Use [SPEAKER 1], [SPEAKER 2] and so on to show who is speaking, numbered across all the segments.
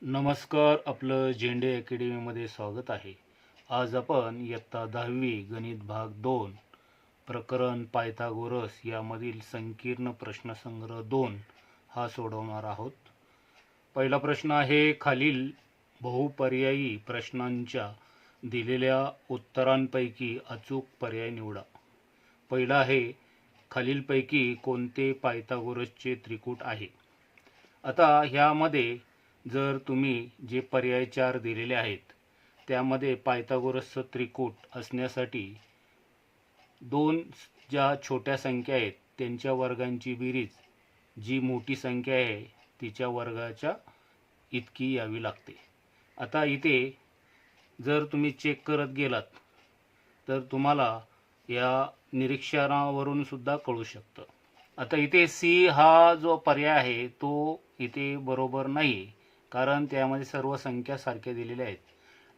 [SPEAKER 1] नमस्कार, आपलं झेंडे अकॅडमीमध्ये स्वागत आहे. आज आपण इयत्ता 10वी गणित भाग 2 प्रकरण पायथागोरस यामधील संकीर्ण प्रश्नसंग्रह 2 हा सोडवणार आहोत. पहिला प्रश्न आहे, खालील बहुपर्यायी प्रश्नांच्या दिलेल्या उत्तरांपैकी अचूक पर्याय निवडा. पहिला आहे, खालीलपैकी कोणते पायथागोरसचे त्रिकूट आहे. आता ह्यामध्ये जर तुम्ही जे पर्याय 4 दिलेले आहेत त्यामध्ये पायथागोरसचं त्रिकूट असण्यासाठी दोन ज्या छोट्या संख्या आहेत त्यांच्या वर्गांची बेरीज जी मोठी संख्या आहे तिच्या वर्गाच्या इतकी यावी लागते. आता इथे जर तुम्ही चेक करत गेलात तर तुम्हाला या निरीक्षणावरून सुद्धा कळू शकतं. आता इथे सी हा जो पर्याय आहे तो इथे बरोबर नाही, कारण त्यामध्ये सर्व संख्या सारख्या दिलेल्या आहेत.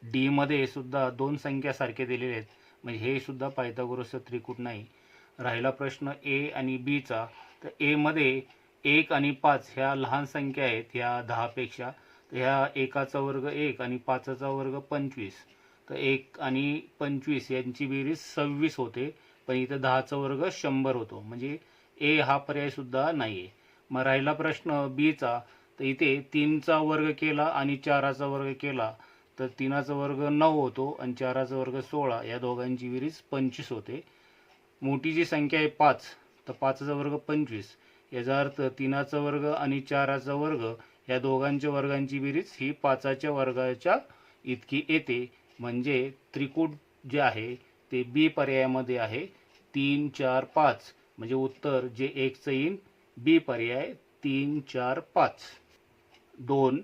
[SPEAKER 1] डी मध्ये सुद्धा दोन संख्या सारख्या दिलेल्या आहेत, म्हणजे हे सुद्धा पायथागोरसचं त्रिकूट नाही. राहिला प्रश्न ए आणि बीचा, तर ए मध्ये 1 आणि 5 ह्या लहान संख्या आहेत ह्या 10 पेक्षा, तर ह्या एकाचा वर्ग 1 आणि 5चा वर्ग 25, तर 1 आणि 25 यांची बेरीज 26 होते, पण इथं 10चा वर्ग 100 होतो, म्हणजे ए हा पर्याय सुद्धा नाही आहे. मग राहिला प्रश्न बीचा, तर इथे 3चा वर्ग केला आणि 4चा वर्ग केला तर 3चा वर्ग 9 होतो आणि 4चा वर्ग 16, या दोघांची बेरीज 25 होते. मोठी जी संख्या आहे 5, तर 5चा वर्ग 25, याचा अर्थ 3चा वर्ग आणि 4चा वर्ग या दोघांच्या वर्गांची बेरीज ही 5च्या वर्गाच्या इतकी येते. म्हणजे त्रिकूट जे आहे ते बी पर्यायामध्ये आहे, 3 4 5, म्हणजे उत्तर जे 1चं येईल बी पर्याय 3 4 5. 2.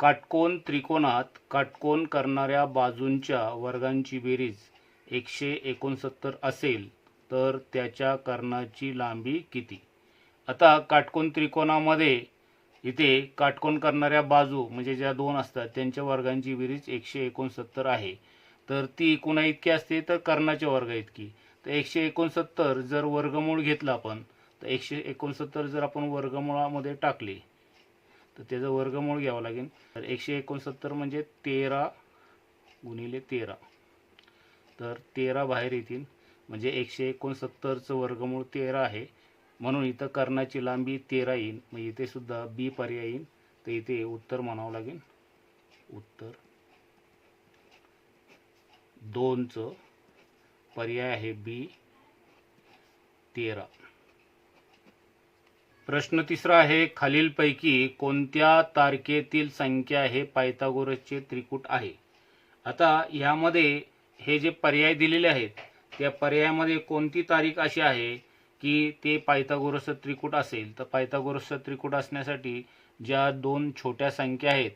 [SPEAKER 1] काटकोन त्रिकोणात काटकोन करणाऱ्या बाजूंच्या वर्गांची बेरीज 169 असेल तर त्याच्या कर्णाची लांबी किती. आता काटकोन त्रिकोणामध्ये इथे काटकोन करणाऱ्या बाजू म्हणजे ज्या दोन असतात त्यांच्या वर्गांची बेरीज 169 आहे, तर ती कुणा इतकी असते तर कर्णाच्या वर्गा इतकी. तर 169 जर वर्गमूळ घेतला आपण, तर 169 जर आपण वर्गमूळामध्ये टाकले तर त्याचं वर्गमूळ घ्यावं लागेल. तर 169 म्हणजे 13 गुणिले 13, तर 13 बाहेर येतील, म्हणजे 169चं वर्गमूळ 13 आहे, म्हणून इथं कर्णाची लांबी 13 येईल. मग इथे सुद्धा बी पर्याय येईल, तर इथे उत्तर म्हणावं लागेल. उत्तर 2चं पर्याय आहे बी 13. प्रश्न तिसरा आहे, खालीलपैकी कोणत्या तारखेतील संख्या हे पायथागोरसचे त्रिकूट आहे. आता यामध्ये हे जे पर्याय दिलेले आहेत त्या पर्यायामध्ये कोणती तारीख अशी आहे की ते पायथागोरसचं त्रिकूट असेल. तर पायथागोरसचं त्रिकूट असण्यासाठी ज्या दोन छोट्या संख्या आहेत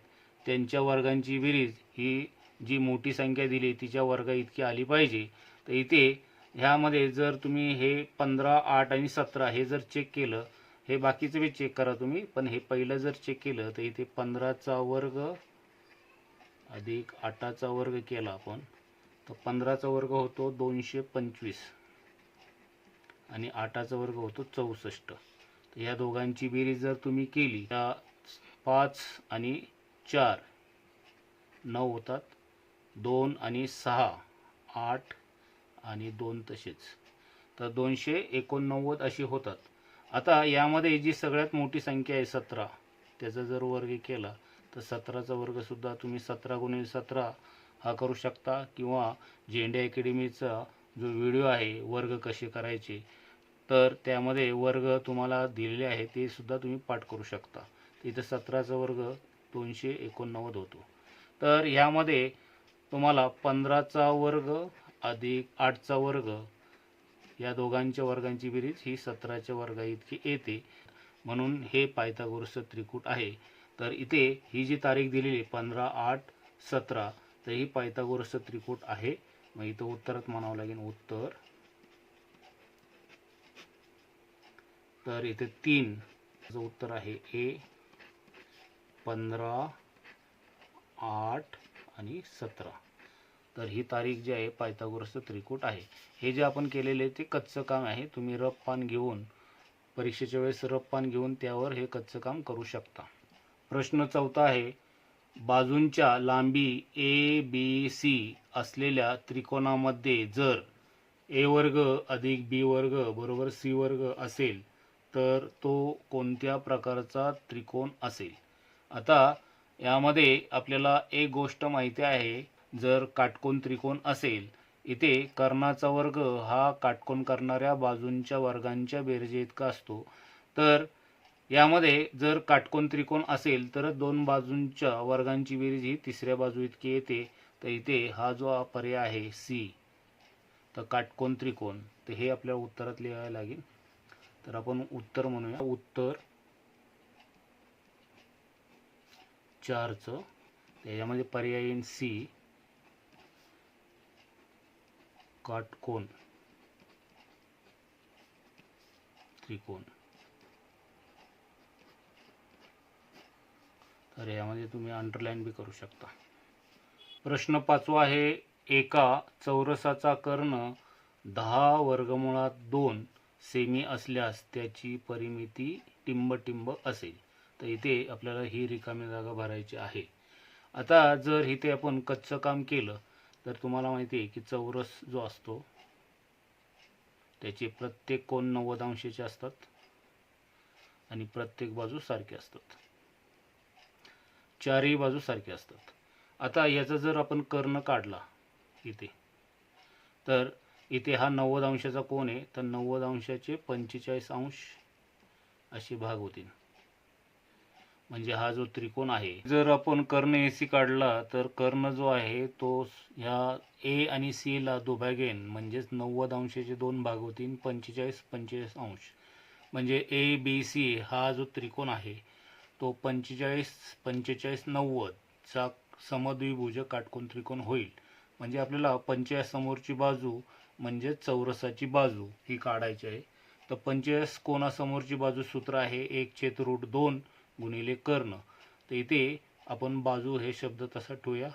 [SPEAKER 1] त्यांच्या वर्गांची बेरीज ही जी मोठी संख्या दिली तिच्या वर्गा इतकी आली पाहिजे. तर इथे ह्यामध्ये जर तुम्ही हे 15 8 आणि 17 हे जर चेक केलं, हे बाकीचं बी चेक करा तुम्ही, पण हे पहिलं जर चेक केलं तर इथे 15चा वर्ग अधिक 8चा वर्ग केला आपण, तर 15चा वर्ग होतो 225 आणि 8चा वर्ग होतो 64. तर या दोघांची बेरीज जर तुम्ही केली, त्या 5 आणि 4 9 होतात, 2 आणि 6 8 आणि 2 तसेच, तर 289 अशी होतात. आता यामध्ये जी सगळ्यात मोठी संख्या आहे 17, त्याचा जर वर्ग केला तर 17चा वर्ग सुद्धा तुम्ही 17 गुणिले 17 हा करू शकता, किंवा झेंडे अकॅडमीचा जो व्हिडिओ आहे वर्ग कसे करायचे, तर त्यामध्ये वर्ग तुम्हाला दिलेले आहे ते सुद्धा तुम्ही पाठ करू शकता. इथं 17चा वर्ग 289 होतो. तर ह्यामध्ये तुम्हाला 15चा वर्ग अधिक 8चा वर्ग या दोघांच्या वर्गांची बेरीज ही 17च्या वर्गा इतकी येते, म्हणून हे पायथागोरसचं त्रिकूट आहे. तर इथे ही जी तारीख दिलेली 15 8 17, तर ही पायथागोरसचं त्रिकूट आहे. मग इथं उत्तरात म्हणावं लागेल उत्तर. तर इथे 3 उत्तर आहे ए 15 8 आणि 17. तर ही तारीख जी आहे पायथागोरसचं त्रिकूट आहे. हे जे आपण केलेले ते कच्चं काम आहे, तुम्ही रफ पान घेऊन परीक्षेच्या वेळेस रफ पान घेऊन त्यावर हे कच्चं काम करू शकता. प्रश्न चौथा आहे, बाजूंच्या लांबी ए बी सी असलेल्या त्रिकोणामध्ये जर ए वर्ग अधिक बी वर्ग बरोबर सी वर्ग असेल तर तो कोणत्या प्रकारचा त्रिकोण असेल. आता यामध्ये आपल्याला एक गोष्ट माहिती आहे, जर काटकोन त्रिकोण असेल इथे कर्णाचा वर्ग हा काटकोन करणाऱ्या बाजूंच्या वर्गांच्या बेरजेइतका असतो. तर यामध्ये जर काटकोन त्रिकोण असेल तर दोन बाजूंच्या वर्गांची बेरीज ही तिसऱ्या बाजू इतकी येते. तर इथे हा जो पर्याय आहे सी, तर काटकोन त्रिकोण, तर हे आपल्याला उत्तरात लिहायला लागेल. तर आपण उत्तर म्हणूया, उत्तर 4चं त्याच्यामध्ये पर्याय येईल सी, काटकोन त्रिकोण. तर यामध्ये तुम्ही अंडरलाईन बी करू शकता. प्रश्न 5वा आहे, एका चौरसाचा कर्ण 10 वर्गमुळात 2 सेमी असल्यास त्याची परिमिती टिंब असेल. तर इथे आपल्याला ही रिकामी जागा भरायची आहे. आता जर इथे आपण कच्चं काम केलं तर तुम्हाला माहिती आहे की चौरस जो असतो त्याचे प्रत्येक कोन 90 अंशाचे असतात आणि प्रत्येक बाजू सारखे असतात, चारही बाजू सारखे असतात. आता याचा जर आपण कर्ण काढला इथे, तर इथे हा 90 अंशाचा कोन आहे, तर 90 अंशाचे 45 अंश असे भाग होतील. म्हणजे हा जो त्रिकोण आहे, जर आपण कर्ण एसी काढला तर कर्ण जो आहे तो ह्या ए आणि सी ला दुभागेन, म्हणजेच 90 अंशाचे दोन भाग होतील, 45 अंश. म्हणजे ए बी सी हा जो त्रिकोण आहे तो 45 90 चा समद्विभुज काटकोन त्रिकोण होईल. म्हणजे आपल्याला 45 समोरची बाजू म्हणजे चौरसाची बाजू ही काढायची आहे. तर 45 कोणासमोरची बाजू सूत्र आहे 1/√2 गुणिले कर्ण. तर इथे आपण बाजू हे शब्द तसा ठेवूया,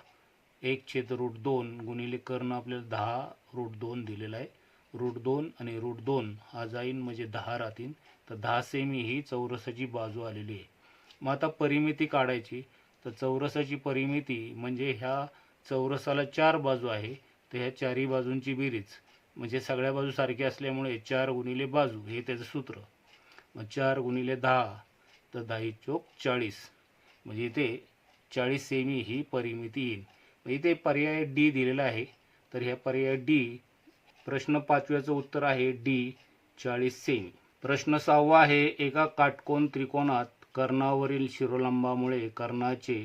[SPEAKER 1] 1/√2 गुणिले कर्ण आपल्याला 10√2 दिलेला आहे. √2 आणि √2 हा जाईन म्हणजे 10 राहतील. तर 10 सेमी ही चौरसाची बाजू आलेली आहे. मग आता परिमिती काढायची. तर चौरसाची परिमिती म्हणजे ह्या चौरसाला 4 बाजू आहे, तर ह्या चारही बाजूंची बेरीज म्हणजे सगळ्या बाजू सारख्या असल्यामुळे 4 गुणिले बाजू हे त्याचं सूत्र. मग 4 गुणिले 10 तर 10 चोक 40, म्हणजे इथे 40 सेमी ही परिमिती येईल. मग इथे पर्याय डी दिलेला आहे. तर ह्या पर्याय डी, प्रश्न 5व्याचं उत्तर आहे डी, 40 सेमी. प्रश्न 6वा आहे, एका काटकोन त्रिकोणात कर्णावरील शिरोलंबामुळे कर्णाचे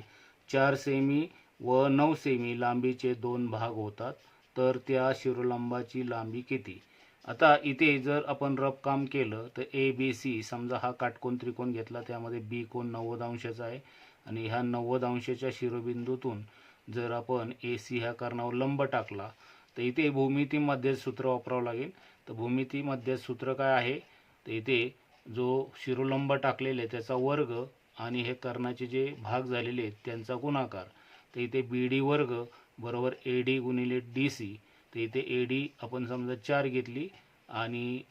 [SPEAKER 1] 4 सेमी व 9 सेमी लांबीचे दोन भाग होतात, तर त्या शिरोलंबाची लांबी किती. आता इथे जर आपण रफ काम केलं तर ए बी सी, समजा हा काटकोन त्रिकोण घेतला, त्यामध्ये बी कोन 90 अंशाचा आहे आणि ह्या 90 अंशाच्या शिरोबिंदूतून जर आपण ए सी ह्या कर्णावर लंब टाकला तर इथे भूमिती मध्य सूत्र वापरावं लागेल. तर भूमिती मध्य सूत्र काय आहे, तर इथे जो शिरोलंब टाकलेले त्याचा वर्ग आणि हे कर्णाचे जे भाग झालेले आहेत त्यांचा गुणाकार. तर इथे बी डी वर्ग बरोबर ए डी गुणिले डी सी. तर इथे ए डी आपण समजा 4 घेतली आणि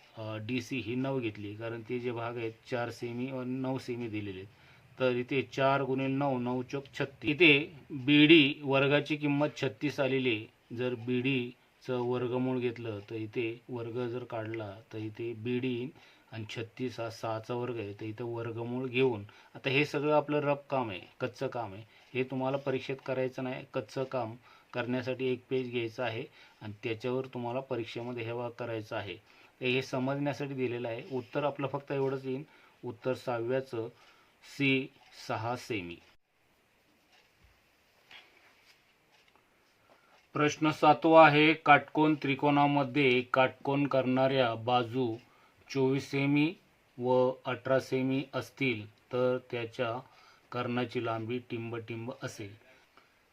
[SPEAKER 1] डी सी ही 9 घेतली, कारण ते जे भाग आहेत 4 सेमी व 9 सेमी दिलेले आहेत. तर इथे 4 गुणिले 9, 9 चोक 36. इथे बी डी वर्गाची किंमत 36 आलेली आहे. जर बी डीचं वर्गमूळ घेतलं तर इथे वर्ग जर काढला तर इथे बी डी आणि 36 हा 6चा वर्ग आहे, तर इथं वर्गमूळ घेऊन, आता हे सगळं आपलं रफ काम आहे, कच्चं काम आहे, हे तुम्हाला परीक्षेत करायचं नाही. कच्चं काम करण्यासाठी एक पेज घ्यायचं आहे आणि त्याच्यावर तुम्हाला परीक्षेमध्ये हे करायचं आहे. तर हे समजण्यासाठी दिलेलं आहे. उत्तर आपलं फक्त एवढंच येईल, उत्तर 6व्याचं सी, 6 सेमी. प्रश्न 7वा आहे, काटकोन त्रिकोणामध्ये काटकोन करणाऱ्या बाजू 24 सेमी व 18 सेमी असतील तर त्याच्या कर्णाची लांबी टिंब असेल.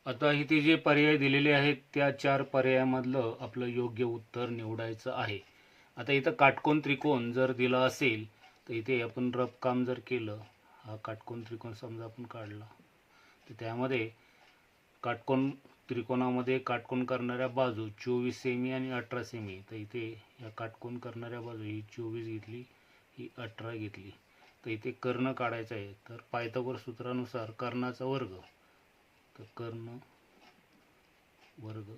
[SPEAKER 1] आता इथे जे पर्याय दिलेले आहेत त्या 4 पर्यायामधलं आपलं योग्य उत्तर निवडायचं आहे. आता इथं काटकोन त्रिकोण जर दिला असेल तर इथे आपण रफ काम जर केलं, हा काटकोन त्रिकोण समजा आपण काढला, तर त्यामध्ये काटकोन त्रिकोणामध्ये काटकोन करणाऱ्या बाजू 24 सेमी आणि 18 सेमी. तर इथे या काटकोन करणाऱ्या बाजू ही 24 घेतली, ही 18 घेतली. तर इथे कर्ण काढायचा आहे. तर पायथागोरस सूत्रानुसार कर्णाचा वर्ग कर्ण वर्ग.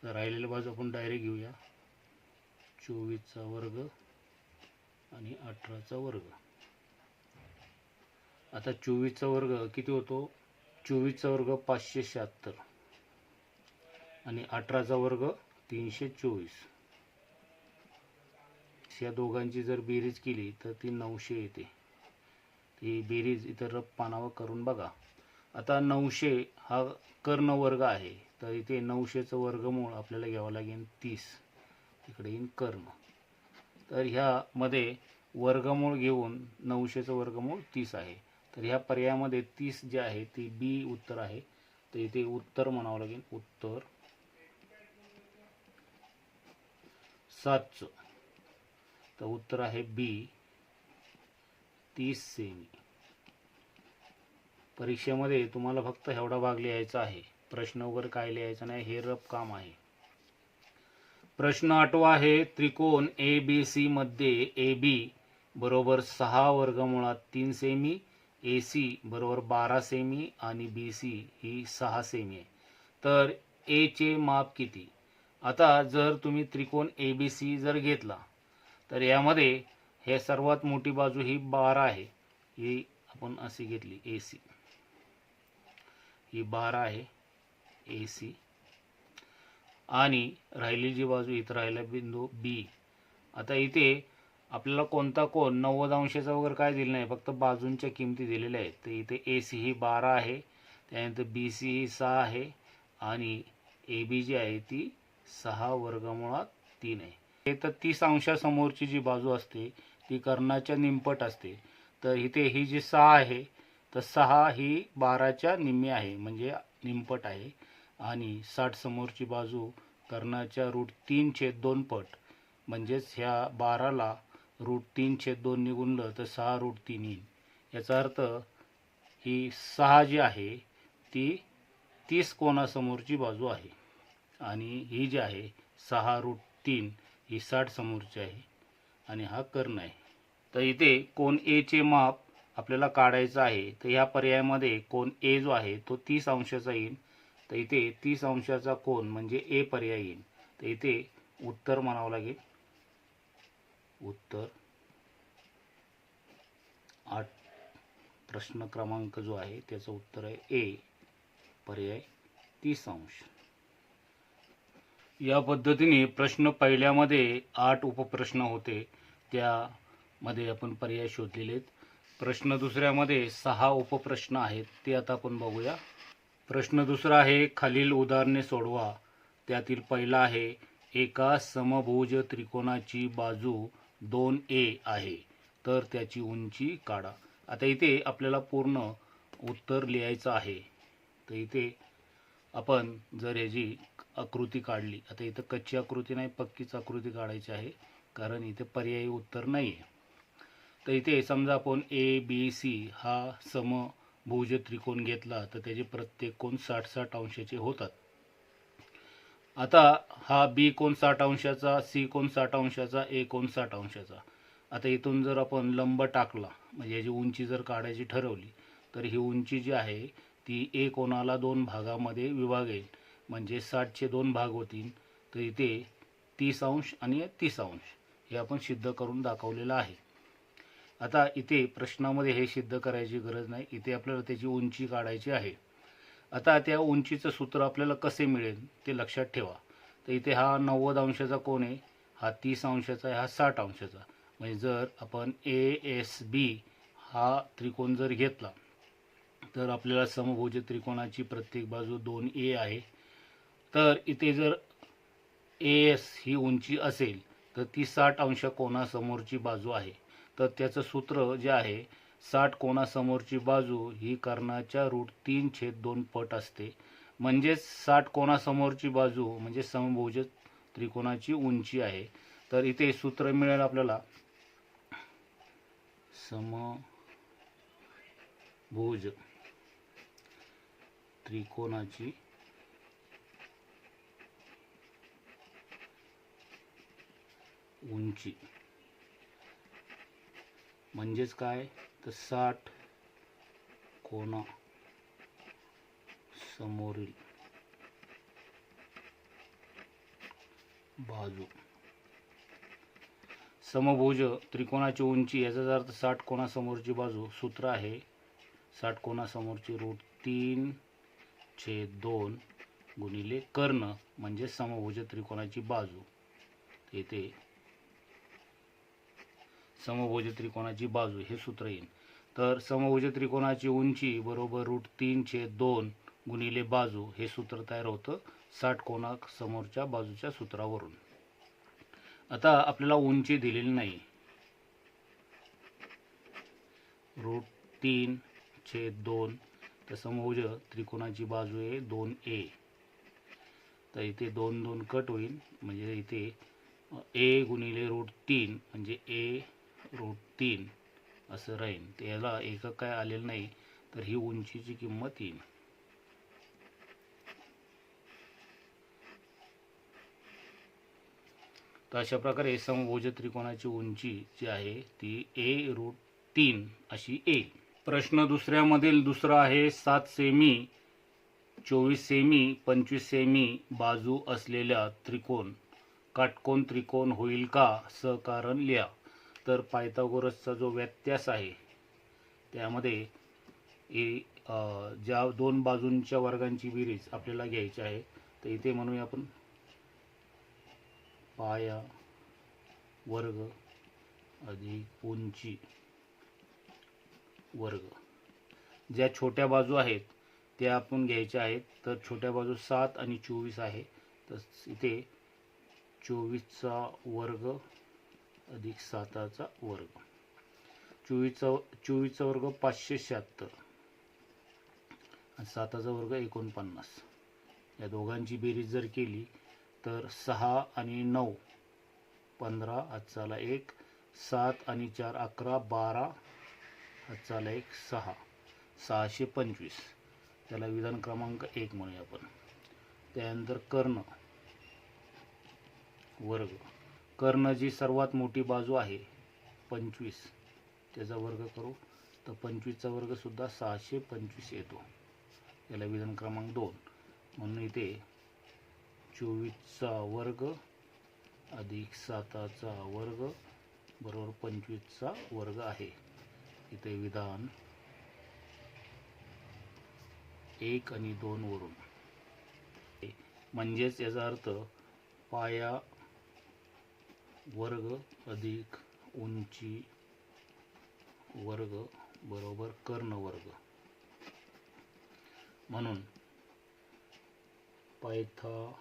[SPEAKER 1] तर राहिलेल्या बाजू आपण डायरेक्ट घेऊया. 24चा वर्ग आणि 18चा वर्ग. आता 24चा वर्ग किती होतो? 24चा वर्ग 576 आणि 18चा वर्ग 324. या दोघांची जर बेरीज केली तर ती 900 येते. ती बेरीज इतर रफ पानावर करून बघा. आता 900 हा कर्ण वर्ग आहे, तर इथे 900चं वर्गमूळ आपल्याला घ्यावं लागेल 30. इकडे येईन कर्ण. तर ह्यामध्ये वर्गमूळ घेऊन 900चं वर्गमूळ 30 आहे. तर ह्या पर्यायामध्ये 30 जे आहे ती बी उत्तर आहे. तर इथे उत्तर म्हणावं लागेल उत्तर 7चं. तर उत्तर आहे बी 30 सेमी. परीक्षेमध्ये तुम्हाला फक्त एवढा भाग लिहायचा आहे. प्रश्न वगैरे काय लिहायचा नाही, हे रफ काम आहे. प्रश्न 8वा आहे. त्रिकोण ABC मध्ये AB बरोबर 6 वर्गमुळात 3 सेमी, AC बरोबर 12 सेमी आणि BC ही 6 सेमी आहे. तर A चे माप किती? आता जर तुम्ही त्रिकोण ABC जर घेतला तर यामध्ये हे सर्वात मोठी बाजू ही 12 आहे. ही आपण अशी घेतली AC, ही 12 आहे AC. आणि राहिलेली जी बाजू इथं राहिला बिंदू बी. आता इथे आपल्याला कोणता कोण 90 अंशाचा वगैरे काय दिलं नाही, फक्त बाजूंच्या किमती दिलेल्या आहेत. तर इथे AC ही 12 आहे, त्यानंतर BC ही 6 आहे आणि AB जी आहे ती 6 वर्गमुळात 3 आहे. हे तर 30 अंशासमोरची जी बाजू असते ती कर्णाच्या निमपट असते. तर इथे ही जी 6 आहे तर 6 ही 12च्या निम्मी आहे, म्हणजे निमपट आहे. आणि 60 समोरची बाजू कर्णाच्या √3/2 पट, म्हणजेच ह्या 12ला √3/2 निगुणलं तर 6 √3 येईल. याचा अर्थ ही 6 जी आहे ती 30 कोणासमोरची बाजू आहे आणि ही जी आहे 6 √3 ही 60 समोरची आहे आणि हा कर्ण आहे. तर इथे कोण ए चे माप आपल्याला काढायचं आहे. तर ह्या पर्यायामध्ये कोण ए जो आहे तो 30 अंशाचा येईल. तर इथे 30 अंशाचा कोण म्हणजे ए पर्याय येईल. तर इथे उत्तर म्हणावं लागेल उत्तर 8. प्रश्न क्रमांक जो आहे त्याचं उत्तर आहे ए पर्याय 30 अंश. या पद्धतीने प्रश्न पहिल्यामध्ये 8 उपप्रश्न होते, त्यामध्ये आपण पर्याय शोधलेले आहेत. प्रश्न दुसऱ्यामध्ये 6 उपप्रश्न आहेत, ते आता आपण बघूया. प्रश्न दुसरा आहे. खालील उदाहरणे सोडवा. त्यातील पहिला आहे. एका समभुज त्रिकोणाची बाजू 2A आहे, तर त्याची उंची काढा. आता इथे आपल्याला पूर्ण उत्तर लिहायचं आहे. तर इथे आपण जर ह्याची आकृती काढली, आता इथं कच्ची आकृती नाही, पक्कीच आकृती काढायची आहे, कारण इथे पर्यायी उत्तर नाही आहे. तर इथे समजा आपण ABC हा समभुज त्रिकोण घेतला तर त्याचे प्रत्येक कोण 60-60 अंशाचे होतात. आता हा B कोण 60 अंशाचा, C कोण 60 अंशाचा, A कोण 60 अंशाचा. आता इथून जर आपण लंब टाकला, म्हणजे याची उंची जर काढायची ठरवली, तर ही उंची जी आहे ती A कोणाला 2 भागामध्ये विभागेल, म्हणजे 60चे 2 भाग होतील. तर इथे 30 अंश आणि 30 अंश हे आपण सिद्ध करून दाखवलेलं आहे. आता इथे प्रश्नामध्ये हे सिद्ध करायची गरज नाही, इथे आपल्याला त्याची उंची काढायची आहे. आता त्या उंचीचं सूत्र आपल्याला कसे मिळेल ते लक्षात ठेवा. तर इथे हा 90 अंशाचा कोण आहे, हा 30 अंशाचा आहे, हा 60 अंशाचा. म्हणजे जर आपण ASB हा त्रिकोण जर घेतला तर आपल्याला समभुज त्रिकोणाची प्रत्येक बाजू 2A आहे. तर इथे जर AS ही उंची असेल तर ती 60 अंश कोणासमोरची बाजू आहे. तर त्याचं सूत्र जे आहे 60 कोणासमोरची बाजू ही कर्णाच्या √3/2 पट असते. म्हणजेच 60 कोणासमोरची बाजू म्हणजे समभुज त्रिकोणाची उंची आहे. तर इथे सूत्र मिळेल आपल्याला समभुज त्रिकोणाची उंची म्हणजेच काय, तर 60 समोरील बाजू समभुज त्रिकोणाची उंची याचा अर्थ 60 कोणासमोरची बाजू सूत्र आहे 60 कोणासमोरची √3/2 गुणिले कर्ण म्हणजे समभुज त्रिकोणाची बाजू. येथे समभुज त्रिकोणाची बाजू हे सूत्र येईल. तर समभुज त्रिकोणाची उंची बरोबर √3/2 गुणिले बाजू हे सूत्र तयार होतं 60 कोणासमोरच्या बाजूच्या सूत्रावरून. आता आपल्याला उंची दिलेली नाही. √3/2 तर समभुज त्रिकोणाची बाजू आहे 2a. तर इथे 2 2 कट होईल म्हणजे इथे a गुणिले √3 म्हणजे a√3 असं राहील. त्याला एकक काय आलेलं नाही तर ही उंचीची किंमत येईल. तर अशा प्रकारे समभुज त्रिकोणाची उंची जी आहे ती a√3 अशी येईल. प्रश्न दुसऱ्यामधील दुसरा आहे 7 सेमी 24 सेमी 25 सेमी बाजू असलेल्या त्रिकोण काटकोन त्रिकोण होईल का सहकारण लिहा. तर पायथागोरसचा जो व्यत्यास आहे त्यामध्ये ज्या दोन बाजूंच्या वर्गांची बेरीज आपल्याला घ्यायची आहे. तर इथे म्हणूया आपण पाया वर्ग अधिक उंची वर्ग. ज्या छोट्या बाजू आहेत त्या आपण घ्यायच्या आहेत. तर छोट्या बाजू 7 आणि 24 आहे. तर इथे 24चा वर्ग अधिक 7चा वर्ग. 24चा वर्ग 576 आणि 7चा वर्ग 49. या दोघांची बेरीज जर केली तर 6 आणि 9 15 हातचाला 1 7 आणि 4 11 12 हातचाला 1 6 625. त्याला विधान क्रमांक 1 म्हणूया आपण. त्यानंतर कर्ण वर्ग. कर्ण जी सर्वात मोठी बाजू आहे 25 त्याचा वर्ग करू तर 25चा वर्ग सुद्धा 625 येतो. याला विधान क्रमांक 2 म्हणून इथे 24चा वर्ग अधिक 7चा वर्ग बरोबर 25चा वर्ग आहे. इथे विधान 1 आणि 2 वरून म्हणजेच याचा अर्थ पाया वर्ग अधिक उंची वर्ग बरोबर कर्ण वर्ग. म्हणून पायथागोरस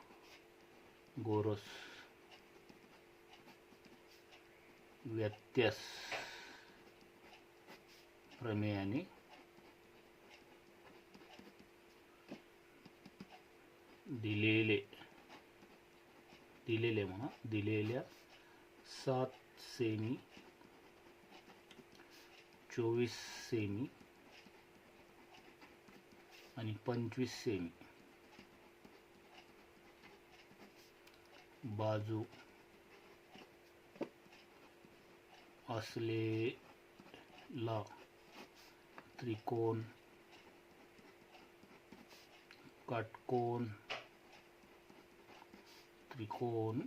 [SPEAKER 1] व्यत्यास प्रमेयाने दिलेल्या 7 सेमी 24 सेमी आणि 25 सेमी बाजू असलेला त्रिकोण काटकोन त्रिकोण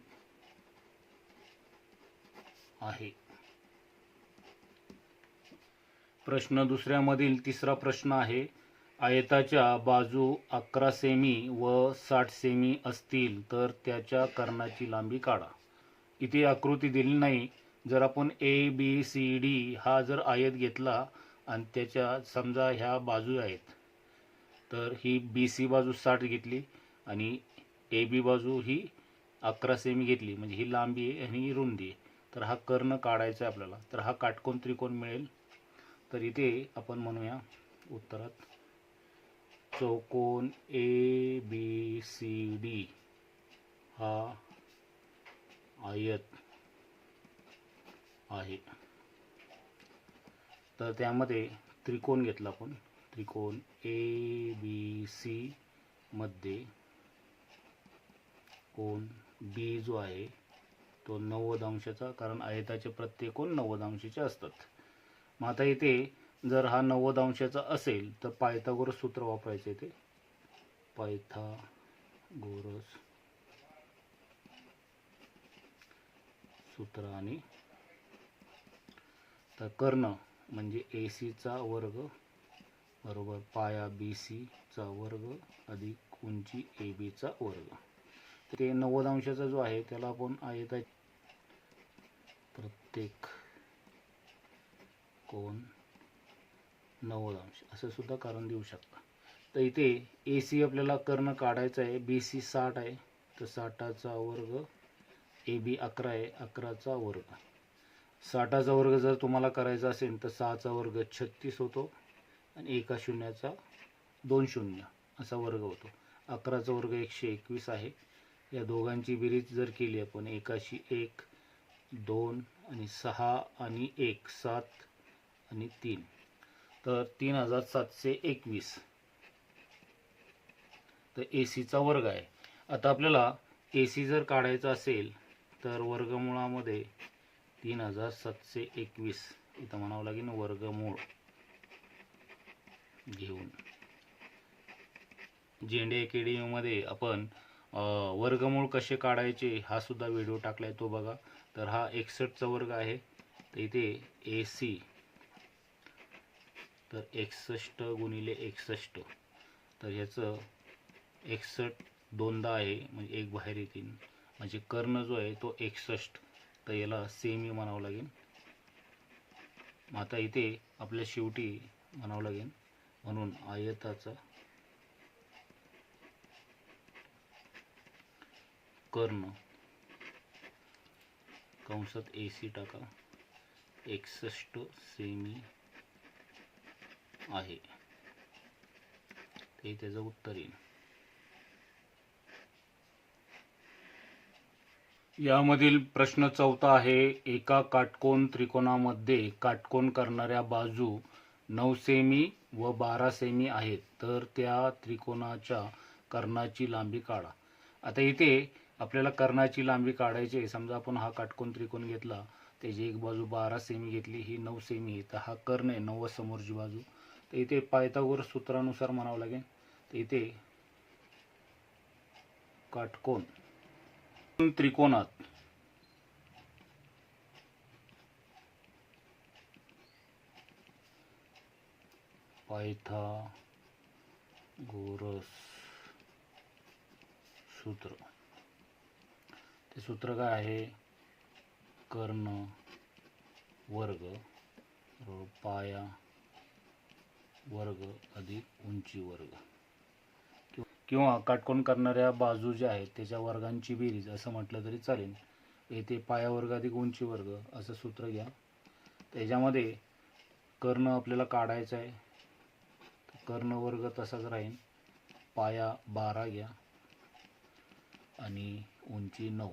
[SPEAKER 1] आहे. प्रश्न दुसऱ्यामधील तिसरा प्रश्न आहे आयताच्या बाजू 11 सेमी व 60 सेमी असतील तर त्याच्या कर्णाची लांबी काढा. इथे आकृती दिली नाही. जर आपण ABCD हा जर आयत घेतला आणि त्याच्या समजा ह्या बाजू आहेत तर ही BC बाजू 60 घेतली आणि AB बाजू ही 11 सेमी घेतली म्हणजे ही लांबी आहे आणि ही रुंदी आहे. तर हा कर्ण काढायचा आहे आपल्याला. तर हा काटकोन त्रिकोण मिळेल. तर इथे आपण म्हणूया उत्तरात चौकोन ABCD हा आयत आहे. तर त्यामध्ये त्रिकोण घेतला आपण. त्रिकोण ABC मध्ये कोन B जो आहे तो 90 अंशाचा, कारण आयताचे प्रत्येक कोन 90 अंशाचे असतात. मग आता इथे जर हा 90 अंशाचा असेल तर पायथागोरस सूत्र वापरायचे. ते पायथागोरस सूत्र आणि तर कर्ण म्हणजे AC चा वर्ग बरोबर पाया BC चा वर्ग अधिक उंची AB चा वर्ग. ते 90 अंशाचा जो आहे त्याला आपण आयताचे प्रत्येक कोण 90 अंश असं सुद्धा कारण देऊ शकता. तर इथे AC आपल्याला कर्ण काढायचा आहे, BC 60 आहे तर 60चा वर्ग, AB 11 आहे 11चा वर्ग. 60चा वर्ग जर तुम्हाला करायचा असेल तर 6चा वर्ग 36 होतो आणि एका शून्याचा 2 शून्य असा वर्ग होतो. 11चा वर्ग 121 आहे. या दोघांची बेरीज जर केली आपण एकाशी 1 2 आणि 6 आणि 1 7 आणि 3 तर 3721 तर AC चा वर्ग आहे. आता आपल्याला AC जर काढायचा असेल तर वर्गमूळामध्ये 3721 इथं म्हणावं लागेल वर्गमूळ घेऊन. झेंडे अकॅडमीमध्ये आपण वर्गमूळ कसे काढायचे हा सुद्धा व्हिडिओ टाकलाय तो बघा. तर हा 61चा वर्ग आहे तर इथे AC तर 61 गुणिले 61 तर ह्याचं 61 दोनदा आहे म्हणजे एक बाहेर येतील म्हणजे कर्ण जो आहे तो 61 तर याला सेमी म्हणावं लागेल. आता इथे आपल्या शेवटी म्हणावं लागेल म्हणून आयताचा कर्ण कंसात AC टाका 61 सेमी आहे ते त्याचं उत्तर येईल. यामधील प्रश्न 4 आहे. एका काटकोन त्रिकोणामध्ये काटकोन करणाऱ्या बाजू 9 सेमी व 12 सेमी आहेत तर त्या त्रिकोणाच्या कर्णाची लांबी काढा. आता इथे आपल्याला कर्णाची लांबी काढायची आहे. समजा आपण हा काटकोन त्रिकोण घेतला त्याची एक बाजू 12 सेमी घेतली ही 9 सेमी आहे तर हा कर्ण आहे 9 समोरची बाजू. तर इथे पायथागोरस सूत्रानुसार म्हणावं लागेल. तर इथे काटकोन त्रिकोणात पायथागोरस सूत्र ते सूत्र काय आहे कर्ण वर्ग पाया वर्ग अधिक उंची वर्ग किंवा काटकोन करणाऱ्या बाजू ज्या आहेत त्याच्या वर्गांची बेरीज असं म्हटलं तरी चालेल. येथे पाया वर्ग अधिक उंची वर्ग असं सूत्र घ्या. त्याच्यामध्ये कर्ण आपल्याला काढायचा आहे कर्ण वर्ग तसाच राहील. पाया 12 घ्या आणि उंची 9.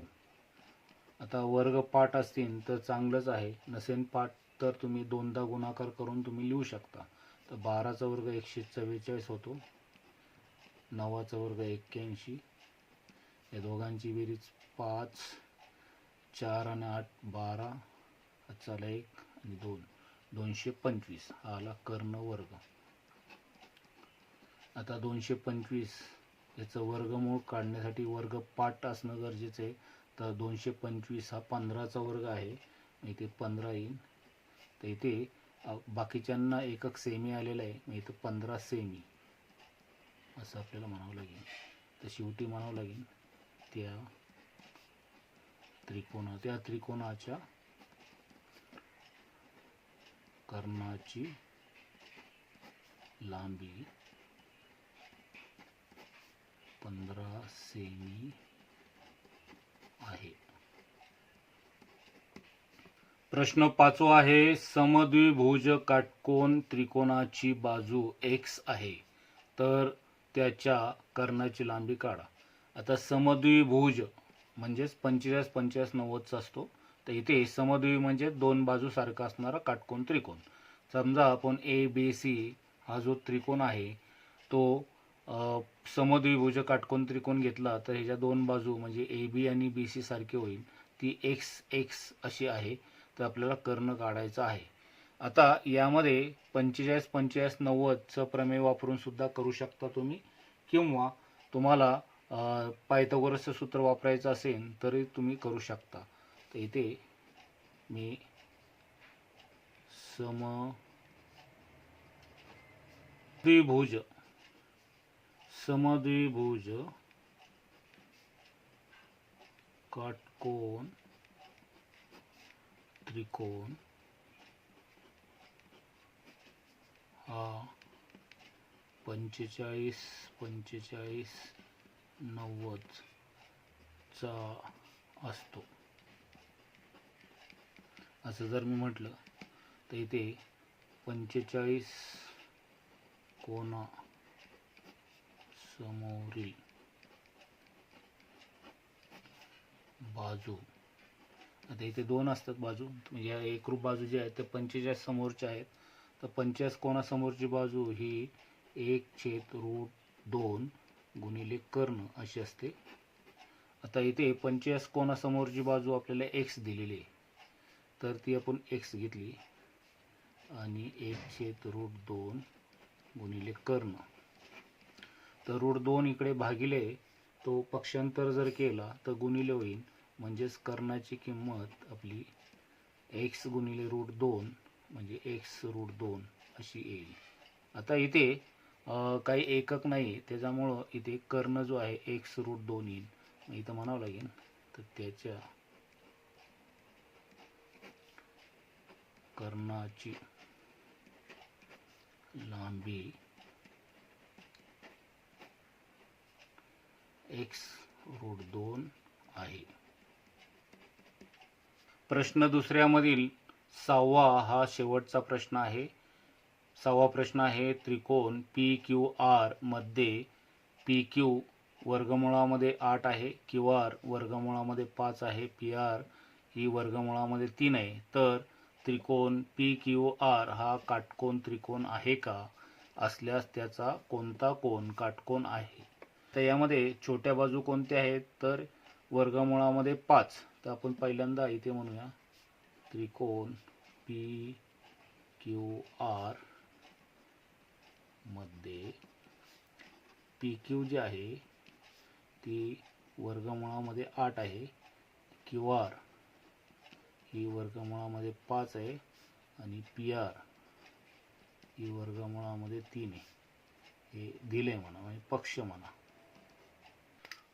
[SPEAKER 1] आता वर्ग पाठ असतील तर चांगलंच आहे नसेल पाठ तर तुम्ही दोनदा गुणाकार करून तुम्ही लिहू शकता. तर 12चा वर्ग 144 होतो 9चा वर्ग 81 या दोघांची बेरीज 5 4 आणि 8 12 चला 1 आणि 2 225 हा आला कर्ण वर्ग. आता 225 याचं वर्गमूळ काढण्यासाठी वर्ग पाठ असणं गरजेचं आहे. तर 225 हा 15चा वर्ग आहे इथे 15 येईल. तर इथे बाकीच्यांना एकक सेमी आलेला आहे मग इथं 15 सेमी असं आपल्याला म्हणावं लागेल. तर शेवटी म्हणावं लागेल त्या त्रिकोणाच्या कर्णाची लांबी 15 सेमी आहे. प्रश्न 5 आहे. समद्विभुज काटकोन त्रिकोणाची बाजू x आहे तर त्याच्या कर्णाची लांबी काढा. आता समद्विभुज म्हणजेच 45 45 90 असतो. तर इथे समद्विभुज म्हणजे दोन बाजू सारखा असणारा काटकोन त्रिकोण. समजा आपण ABC हा जो त्रिकोण आहे तो समद्विभुज काटकोन त्रिकोण घेतला तर ह्याच्या दोन बाजू म्हणजे AB आणि BC सारखे होईल. ती x अशी आहे तर आपल्याला कर्ण काढायचा आहे. आता यामध्ये 45 45 90 चं प्रमेय वापरून सुद्धा करू शकता तुम्ही किंवा तुम्हाला पायथागोरसचं सूत्र वापरायचं असेल तरी तुम्ही करू शकता. तर इथे मी समद्विभुज काटकोन त्रिकोण हा 45 45 90 चा असतो असं जर मी म्हटलं तर इथे 45 कोना समोरील बाजू, आता इथे दोन असतात बाजू, म्हणजे या एकरूप बाजू जी आहेत ते 45 समोरच्या आहेत. तर 45 कोणासमोरची बाजू ही 1/√2 गुणिले कर्ण अशी असते. आता इथे 45 कोणासमोरची बाजू आपल्याला x दिलेली आहे, तर ती आपण x घेतली आणि 1/√2 गुणिले कर्ण. तर √2 इकडे भागिले तो पक्षांतर जर केला तर गुणिले होईल, म्हणजेच कर्णाची किंमत आपली x गुणिले √2 म्हणजे x√2 अशी येईल. आता इथे काही एकक नाही, त्याच्यामुळं इथे कर्ण जो आहे x√2 येईल. मग इथं म्हणावं लागेल तर त्याच्या कर्णाची लांबी x√2 आहे. प्रश्न दुसऱ्यामधील 6वा हा शेवटचा प्रश्न आहे. 6वा प्रश्न आहे, त्रिकोण PQR मध्ये PQ वर्गमुळामध्ये 8 आहे, QR वर्गमुळामध्ये 5 आहे, PR ही वर्गमुळामध्ये 3 आहे. तर त्रिकोण PQR हा काटकोन त्रिकोण आहे का? असल्यास त्याचा कोणता कोन काटकोन आहे? तर यामध्ये छोट्या बाजू कोणत्या आहेत? तर वर्गमुळामध्ये 5. तर आपण पहिल्यांदा इथे म्हणूया त्रिकोण PQR मध्ये PQ जी आहे ती वर्गमुळामध्ये 8 आहे, QR ही वर्गमुळामध्ये 5 आहे आणि PR ही वर्गमुळामध्ये 3 आहे. हे दिले म्हणा, म्हणजे पक्ष म्हणा.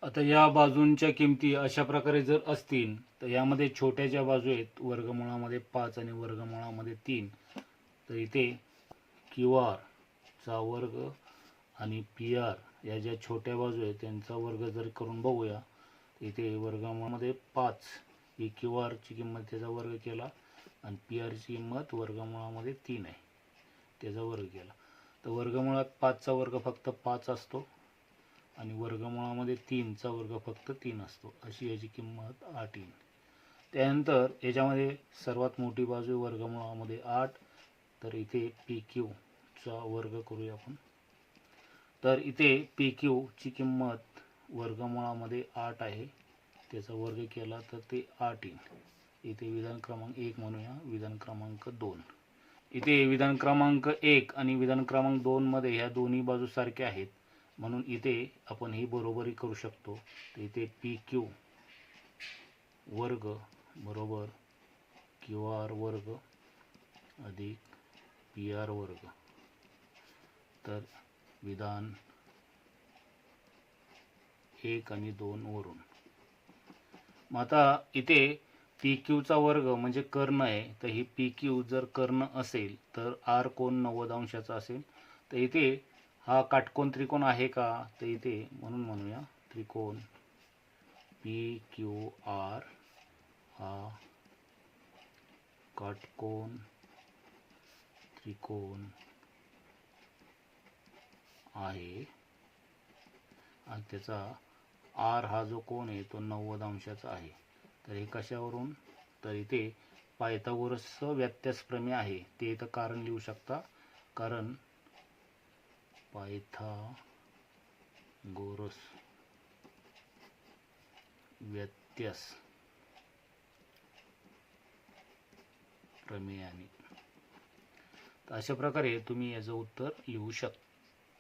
[SPEAKER 1] आता या बाजूंच्या किमती अशा प्रकारे जर असतील तर यामध्ये छोट्या ज्या बाजू आहेत वर्गमुळामध्ये 5 आणि वर्गमुळामध्ये 3, तर इथे QR चा वर्ग आणि PR या ज्या छोट्या बाजू आहेत त्यांचा वर्ग जर करून बघूया, इथे वर्गमुळामध्ये 5 ही QR ची किंमत त्याचा वर्ग केला आणि PR ची किंमत वर्गमुळामध्ये 3 आहे त्याचा वर्ग केला. तर वर्गमुळात 5चा वर्ग फक्त 5 असतो आणि वर्गमुळामध्ये 3चा वर्ग फक्त 3 असतो. अशी याची किंमत 8 येईल. त्यानंतर याच्यामध्ये सर्वात मोठी बाजू वर्गमुळामध्ये 8, तर इथे PQ चा वर्ग करूया आपण. तर इथे PQ ची किंमत वर्गमुळामध्ये 8 आहे, त्याचा वर्ग केला तर ते 8 येईल. इथे विधान क्रमांक 1 म्हणूया, विधान क्रमांक 2. इथे विधान क्रमांक 1 आणि विधान क्रमांक 2 मध्ये ह्या दोन्ही बाजू सारख्या आहेत, म्हणून इथे आपण ही बरोबरी करू शकतो. तर इथे PQ वर्ग बरोबर QR वर्ग अधिक PR वर्ग. तर विधान 1 आणि 2 वरून. मग आता इथे PQ चा वर्ग म्हणजे कर्ण आहे, तर ही PQ जर कर्ण असेल तर R कोन 90 अंशाचा असेल. तर इथे हा काटकोन त्रिकोण आहे का? तर इथे म्हणून म्हणूया त्रिकोण PQR हा काटकोन त्रिकोण आहे आणि त्याचा R हा जो कोन आहे तो 90 अंशाचा आहे. तर हे कशावरून? तर इथे पायथागोरसचं व्यत्यास प्रमेय आहे, ते इथं कारण लिहू शकता. कारण पायथागोरस व्यत्यास प्रमेयाने. तर अशा प्रकारे तुम्ही याचं उत्तर लिहू शकता.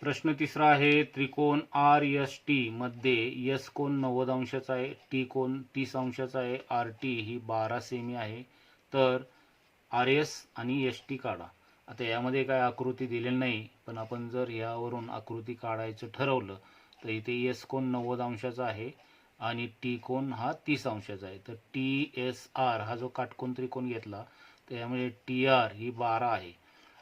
[SPEAKER 1] प्रश्न तिसरा आहे, त्रिकोण आर एस टी मध्ये एस कोण 90 अंशाचा आहे, टी कोण 30 अंशाचा आहे, आर टी ही 12 सेमी आहे. तर आर एस आणि एस टी काढा. आता यामध्ये काय आकृती दिलेली नाही, पण आपण जर यावरून आकृती काढायचं ठरवलं तर इथे एस कोण 90 अंशाचा आहे आणि टी कोण हा 30 अंशाचा आहे. तर टी एस आर हा जो काटकोन त्रिकोण घेतला तर यामध्ये टी आर ही 12 आहे.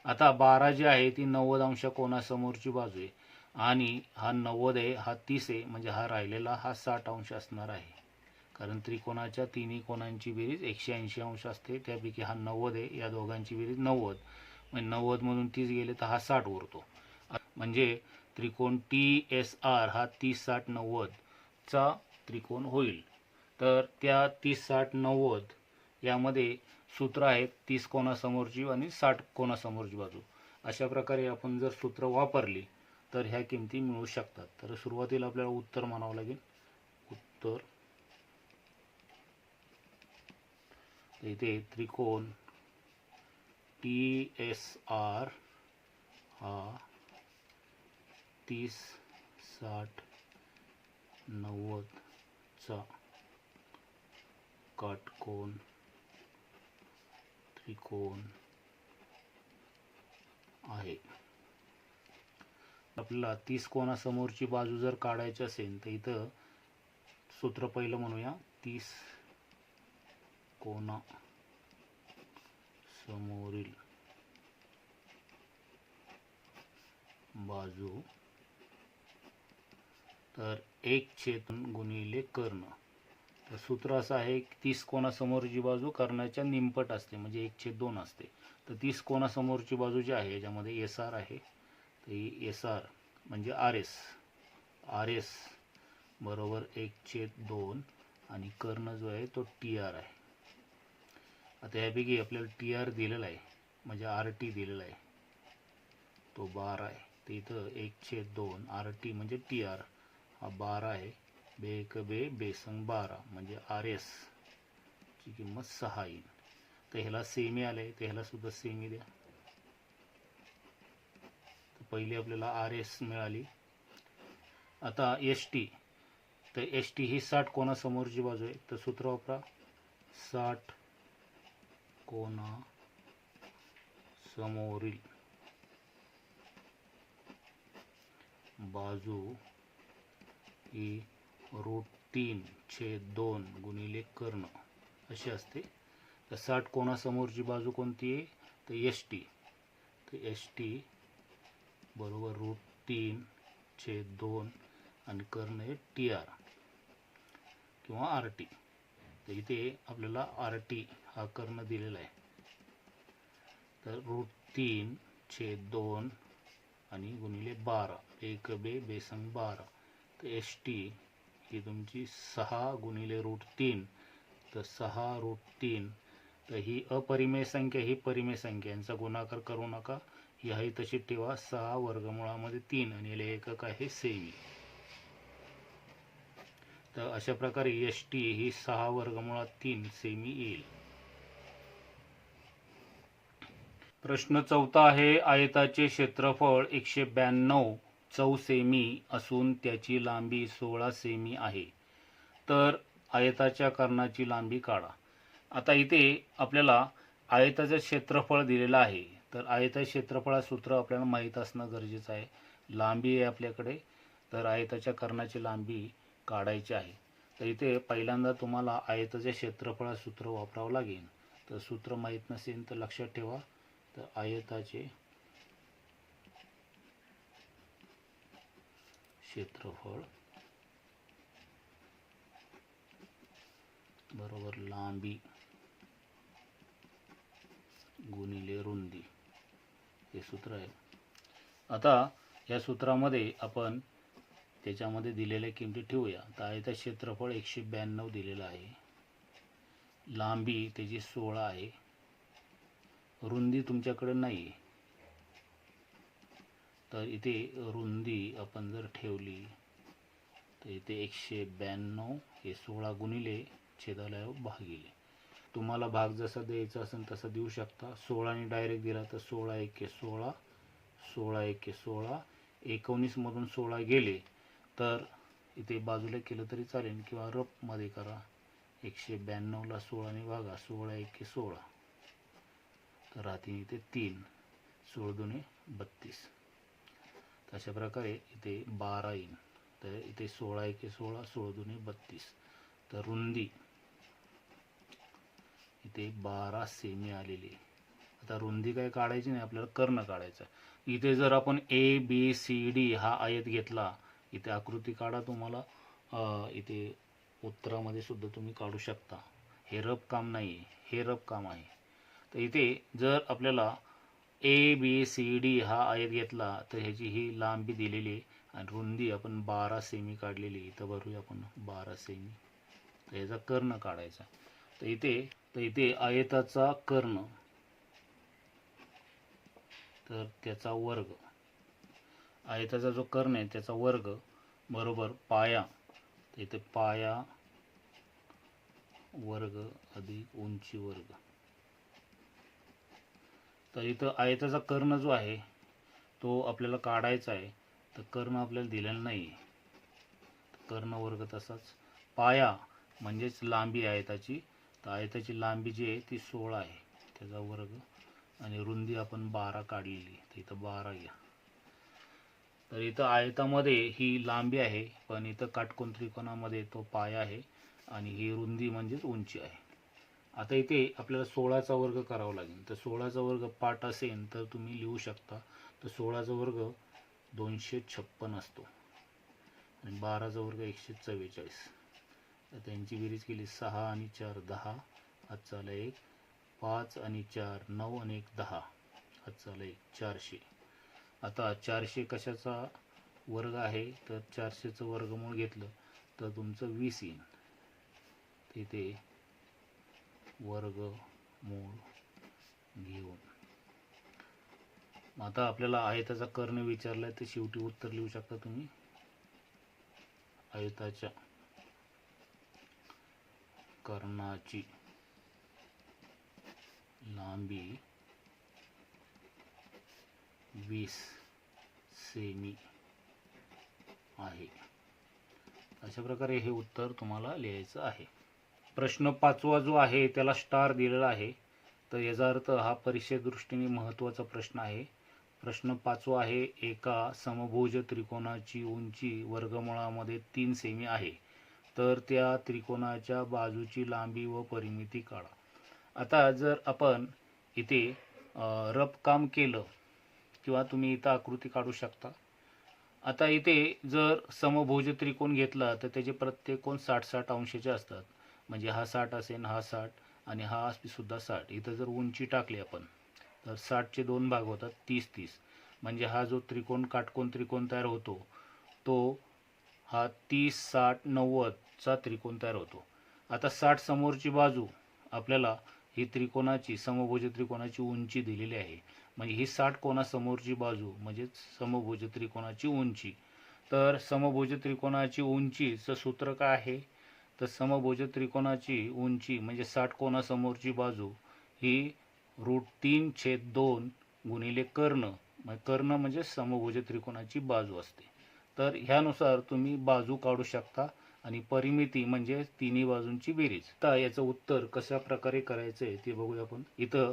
[SPEAKER 1] आता 12 जी आहे ती 90 अंश कोणासमोरची बाजू आहे आणि हा 90 आहे, हा 30 आहे, म्हणजे हा राहिलेला हा 60 अंश असणार आहे. कारण त्रिकोणाच्या तिन्ही कोणांची बेरीज 180 अंश असते, त्यापैकी हा 90 आहे, या दोघांची बेरीज 90, म्हणजे 90 मधून 30 गेले तर हा 60 उरतो. म्हणजे त्रिकोण टी एस आर हा 30 60 90 चा त्रिकोण होईल. तर त्या 30 60 90 यामध्ये सूत्र आहेत 30 कोणासमोरची आणि 60 कोणासमोरची बाजू. अशा प्रकारे आपण जर सूत्र वापरली तर ह्या किमती मिळू शकतात. तर सुरुवातीला आपल्याला उत्तर म्हणावं लागेल. उत्तर इथे त्रिकोण टी एस आर हा 30 60 90 चा काटकोन त्रिकोण आहे. आपल्याला 30 कोणासमोरची बाजू जर काढायची असेल तर इथं सूत्र पहिलं म्हणूया. 30 कोणा समोरील बाजू तर 1/2 गुणिले कर्ण. तर सूत्र असं आहे की 30 कोणासमोरची बाजू कर्णाच्या निमपट असते, म्हणजे 1/2 असते. तर 30 कोणासमोरची बाजू जी आहे याच्यामध्ये एस आर आहे, तर ही एस आर म्हणजे आर एस, आर एस बरोबर 1/2 आणि कर्ण जो आहे तो टी आर आहे. आता यापैकी आपल्याला टी आर दिलेला आहे, म्हणजे आर टी दिलेला आहे, तो 12 आहे. तर इथं 1/2 आर टी म्हणजे टी आर हा 12 आहे, बे एक बे बेसंग 12 म्हणजे आर एस ची किंमत 6 येईल. तर ह्याला सेमी आले तर ह्याला सुद्धा सेमी द्या. तर पहिली आपल्याला आर एस मिळाली. आता एस टी, तर एस टी ही 60 कोणासमोरची बाजू आहे, तर सूत्र वापरा. 60 कोणा समोरील बाजू ही √3/2 गुणिले कर्ण अशी असते. तर 60 कोणासमोरची बाजू कोणती आहे, तर एस टी. तर एस टी बरोबर √3/2 आणि कर्ण आहे टी आर किंवा आर टी. तर इथे आपल्याला आर टी हा कर्ण दिलेला आहे, तर √3/2 आणि गुणिले 12 एक बे बेसंग 12. तर एस टी ही तुमची 6 गुणिले √3, तर 6√3. तर ही अपरिमेय संख्या ही परिमेय संख्या, यांचा गुणाकार करू नका, ही आहे तशी ठेवा. 6 वर्गमुळामध्ये 3 आणि याला एकक आहे सेमी. तर अशा प्रकारे एस टी ही 6 वर्गमुळात 3 सेमी येईल. प्रश्न चौथा आहे, आयताचे क्षेत्रफळ 192 चौसेमी असून त्याची लांबी 16 सेमी आहे. तर आयताच्या कर्णाची लांबी काढा. आता इथे आपल्याला आयताचे क्षेत्रफळ दिलेलं आहे, तर आयताचे क्षेत्रफळाचं सूत्र आपल्याला माहीत असणं गरजेचं आहे. लांबी आहे आपल्याकडे, तर आयताच्या कर्णाची लांबी काढायची आहे. तर इथे पहिल्यांदा तुम्हाला आयताच्या क्षेत्रफळाचं सूत्र वापरावं लागेल. तर सूत्र माहीत नसेल तर लक्षात ठेवा. तर आयताचे क्षेत्रफळ बरोबर लांबी गुणिले रुंदी, हे सूत्र आहे. आता या सूत्रामध्ये आपण त्याच्यामध्ये दिलेल्या किमती ठेवूया. तर आयताचे क्षेत्रफळ 192 दिलेलं आहे, लांबी त्याची 16 आहे, रुंदी तुमच्याकडे नाही आहे, तर इथे रुंदी आपण जर ठेवली तर इथे 192 हे 16 गुणिले छेदाला भागिले. तुम्हाला भाग जसा द्यायचा असेल तसं देऊ शकता. 16 ने डायरेक्ट दिला तर 16 एके 16, 16 एके 16, 19 मधून 16 गेले तर इथे बाजूला केलं तरी चालेल किंवा रफमध्ये करा. 192ला 16ने भागा, 16 एके 16 तर राहतील इथे 3, 16 दुने 32. अशा प्रकारे इथे 12 येईल. तर इथे 16 एके 16, 16 दुने 32. तर रुंदी इथे 12 सेमी आलेली. आता रुंदी काय काढायची नाही, आपल्याला कर्ण काढायचा. इथे जर आपण ABCD हा आयत घेतला, इथे आकृती काढा. तुम्हाला इथे उत्तरामध्ये सुद्धा तुम्ही काढू शकता. हे रफ काम नाही आहे, हे रफ काम आहे. तर इथे जर आपल्याला ABCD हा आयत घेतला तर ह्याची ही लांबी दिलेली आहे आणि रुंदी आपण 12 सेमी काढलेली. इथं भरूया आपण 12 सेमी. तर याचा कर्ण काढायचा. तर इथे आयताचा कर्ण तर त्याचा वर्ग, आयताचा जो कर्ण आहे त्याचा वर्ग बरोबर पाया. तर इथे पाया वर्ग अधिक उंची वर्ग. तर इथं आयताचा कर्ण जो आहे तो आपल्याला काढायचा आहे. तर कर्ण आपल्याला दिलेला नाही, कर्ण वर्ग तसाच. पाया म्हणजेच लांबी आयताची. तर आयताची लांबी जी आहे ती 16 आहे, त्याचा वर्ग. आणि रुंदी आपण 12 काढलेली, तर इथं 12 घ्या. तर इथं आयतामध्ये ही लांबी आहे, पण इथं काटकोन त्रिकोणामध्ये तो पाया आहे आणि ही रुंदी म्हणजेच उंची आहे. आता इथे आपल्याला 16चा वर्ग करावा लागेल. तर 16चा वर्ग पाठ असेल तर तुम्ही लिहू शकता. तर 16चा वर्ग 256 असतो आणि 12चा वर्ग 144. तर त्यांची बेरीज केली 6 आणि 4 10, हात चाला 1, 5 आणि 4 9 आणि 1 10, हात चाला 1, 400. आता 400 कशाचा वर्ग आहे, तर 400चं वर्गमूळ घेतलं तर तुमचं 20 येईल. तिथे वर्गमूळ घेऊन आता आपल्याला आयताचा कर्ण विचारलाय, तर शेवटी उत्तर लिहू शकता तुम्ही. आयताच्या कर्णाची लांबी 20 सेमी आहे. अशा प्रकारे हे उत्तर तुम्हाला लिहायचं आहे. प्रश्न 5वा जो आहे त्याला स्टार दिलेला आहे. तर याचा अर्थ हा परीक्षेदृष्टीने महत्त्वाचा प्रश्न आहे. प्रश्न 5वा आहे, एका समभुज त्रिकोणाची उंची वर्गमुळामध्ये 3 सेमी आहे, तर त्या त्रिकोणाच्या बाजूची लांबी व परिमिती काढा. आता जर आपण इथे रफ काम केलं किंवा तुम्ही इथं आकृती काढू शकता. आता इथे जर समभुज त्रिकोण घेतला तर त्याचे प्रत्येक कोण 60-60 अंशाचे असतात. म्हणजे हा 60 असेल, हा 60 आणि हा सुद्धा 60. इथं जर उंची टाकली आपण तर 60चे 2 भाग होतात, 30-30. म्हणजे हा जो त्रिकोण काटकोन त्रिकोण तयार होतो तो हा 30-60-90चा त्रिकोण तयार होतो. आता 60 समोरची बाजू आपल्याला ही त्रिकोणाची समभुज त्रिकोणाची उंची दिलेली आहे. म्हणजे ही 60 कोणासमोरची बाजू म्हणजे समभुज त्रिकोणाची उंची. तर समभुज त्रिकोणाची उंचीचं सूत्र काय आहे, तर समभुज त्रिकोणाची उंची म्हणजे 60 कोणासमोरची बाजू ही √3/2 गुणिले कर्ण. कर्ण म्हणजे समभुज त्रिकोणाची बाजू असते. तर ह्यानुसार तुम्ही बाजू काढू शकता आणि परिमिती म्हणजे तिन्ही बाजूंची बेरीज. आता याचं उत्तर कशा प्रकारे करायचं आहे ते बघूया आपण. इथं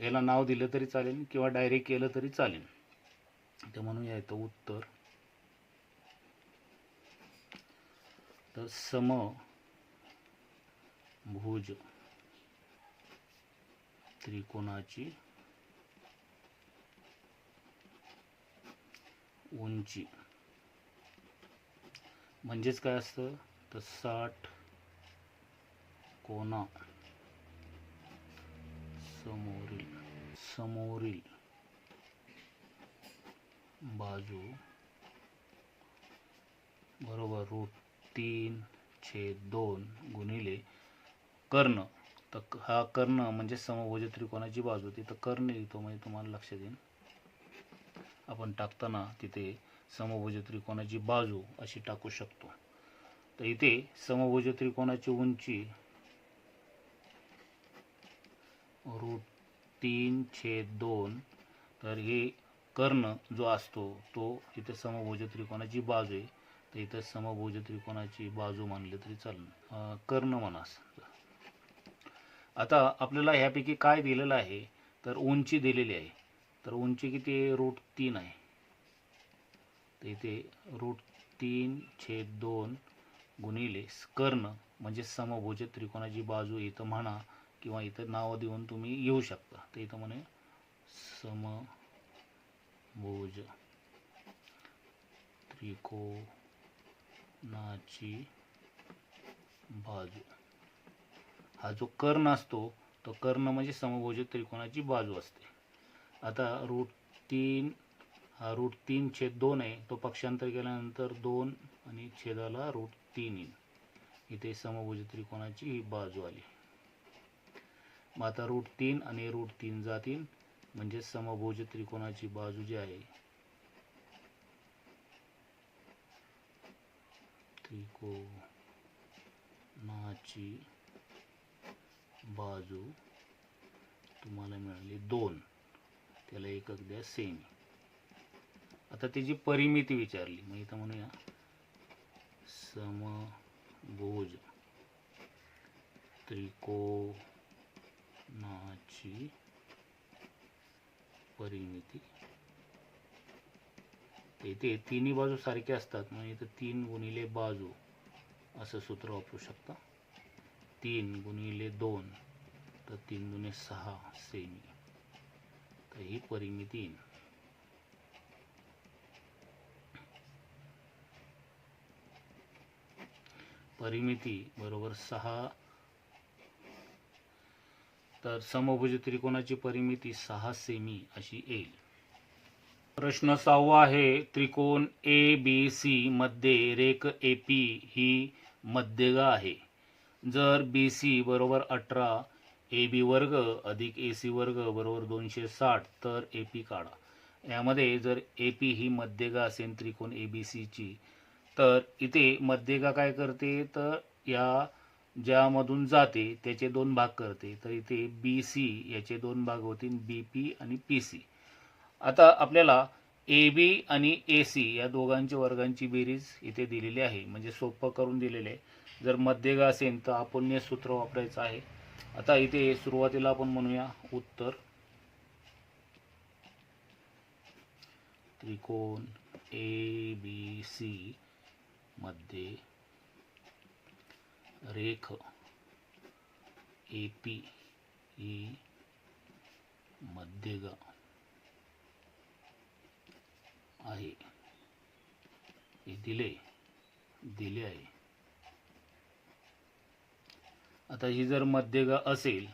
[SPEAKER 1] याला नाव दिलं तरी चालेल किंवा डायरेक्ट केलं तरी चालेल. तर म्हणूया इथं उत्तर. तर समभुज त्रिकोणाची उंची म्हणजेच काय असतं, तर 60 कोणा समोरील बाजू बरोबर √3/2 गुणिले कर्ण. तर हा कर्ण म्हणजे समभुज त्रिकोणाची बाजू. तिथं कर्ण लिहितो म्हणजे तुम्हाला लक्षात येईल. आपण टाकताना तिथे समभुज त्रिकोणाची बाजू अशी टाकू शकतो. तर इथे समभुज त्रिकोणाची उंची √3/2. तर हे कर्ण जो असतो तो इथे समभुज त्रिकोणाची बाजू आहे, तर इथं समभुज त्रिकोणाची बाजू मानली तरी चालेल, कर्ण म्हणा. आता आपल्याला ह्यापैकी काय दिलेलं आहे, तर उंची दिलेली आहे. तर उंची किती आहे? √3 आहे. तर इथे √3/2 गुणिले कर्ण म्हणजे समभुज त्रिकोणाची बाजू इथं म्हणा, किंवा इथं नाव देऊन तुम्ही येऊ शकता. तर इथं म्हणे समभुज त्रिकोणाची बाजू. हा जो कर्ण असतो तो कर्ण म्हणजे समभुज त्रिकोणाची बाजू असते. आता √3 हा √3/2 आहे, तो पक्षांतर केल्यानंतर 2 आणि छेदाला √3 येईल. इथे समभुज त्रिकोणाची ही बाजू आली. मग आता √3 आणि √3 जातील, म्हणजे समभुज त्रिकोणाची बाजू जी आहे त्रिकोणाची बाजू तुम्हाला मिळाली 2. त्याला एकक द्या सेमी. आता त्याची परिमिती विचारली, मग इथं म्हणूया समभुज त्रिकोणाची परिमिती. इथे तिन्ही बाजू सारख्या असतात, म्हणजे इथं 3 गुणिले बाजू असं सूत्र वापरू शकता. 3 गुणिले 2 तर 3 दुने 6 सेमी. तर ही परिमिती येईल. परिमिती बरोबर 6. तर समभुज त्रिकोणाची परिमिती 6 सेमी अशी येईल. प्रश्न 6 आहे, त्रिकोण ABC मध्ये रेख AP ही मध्यगा आहे. जर BC बरोबर 18, AB वर्ग अधिक AC वर्ग बरोबर 260, तर AP काढा. यामध्ये जर AP ही मध्यगा असेल त्रिकोण ABCची, तर इथे मध्यगा काय करते, तर या ज्यामधून जाते त्याचे 2 भाग करते. तर इथे BC याचे 2 भाग होतील, BP आणि PC. आता आपल्याला AB आणि AC या दोघांच्या वर्गांची बेरीज इथे दिलेली आहे, म्हणजे सोपं करून दिलेले आहे. जर मध्यगा असेल तर आपण सूत्र वापरायचं आहे. आता इथे सुरुवातीला आपण म्हणूया उत्तर. त्रिकोण ABC मध्ये रेख AP ही मध्यगा आहे. हे दिले आहे. आता ही जर मध्यगा असेल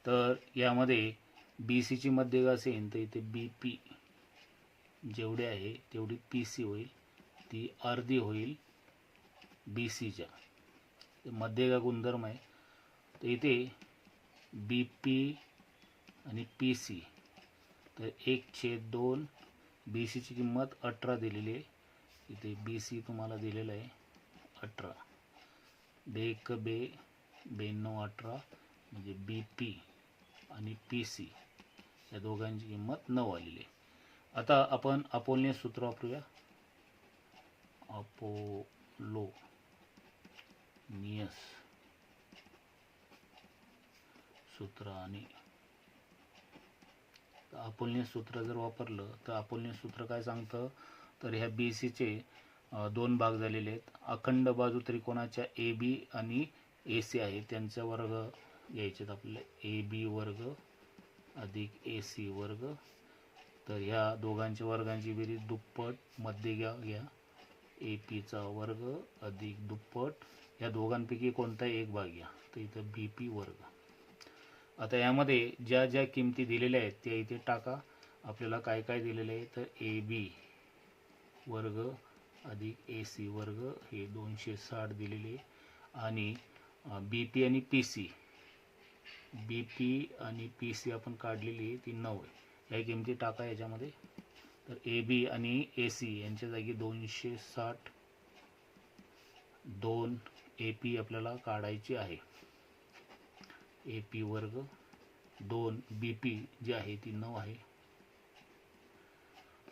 [SPEAKER 1] तर यामध्ये BC ची मध्यगा असेल तर इथे BP जेवढे आहे तेवढी PC होईल, ती अर्धी होईल BCच्या. मध्यगा गुणधर्म आहे. तर इथे BP आणि PC तर 1/2. BC ची किंमत 18 दिलेली आहे. इथे BC तुम्हाला दिलेला आहे 18. 2 92 18 म्हणजे BP आणि PC या दोघांची किंमत 9 आलेली आहे. आता आपण अपोलनीय सूत्र वापरूया. अपोलोनियस सूत्र. आणि अपोलनीय सूत्र जर वापरलं तर अपोलनीय सूत्र काय सांगतं, तर ह्या BC चे 2 भाग झालेले आहेत. अखंड बाजू त्रिकोणाच्या AB आणि AC आहे, त्यांचा वर्ग घ्यायचे आपल्याला. AB वर्ग अधिक AC वर्ग. तर ह्या दोघांच्या वर्गांची बेरीज दुप्पट, मध्ये घ्या AP चा वर्ग अधिक दुप्पट, या दोघांपैकी कोणताही एक भाग घ्या. तर इथं BP वर्ग. आता यामध्ये ज्या ज्या किमती दिलेल्या आहेत त्या इथे टाका. आपल्याला काय काय दिलेलं आहे, तर AB वर्ग अधिक AC वर्ग हे 260 दिलेले, आणि BP आणि PC आपण काढलेली ती 9 आहे. या किमती टाका याच्यामध्ये. तर AB आणि AC यांच्या जागी 260, 2 AP आपल्याला काढायची आहे. AP वर्ग 2 BP जी आहे ती 9 आहे.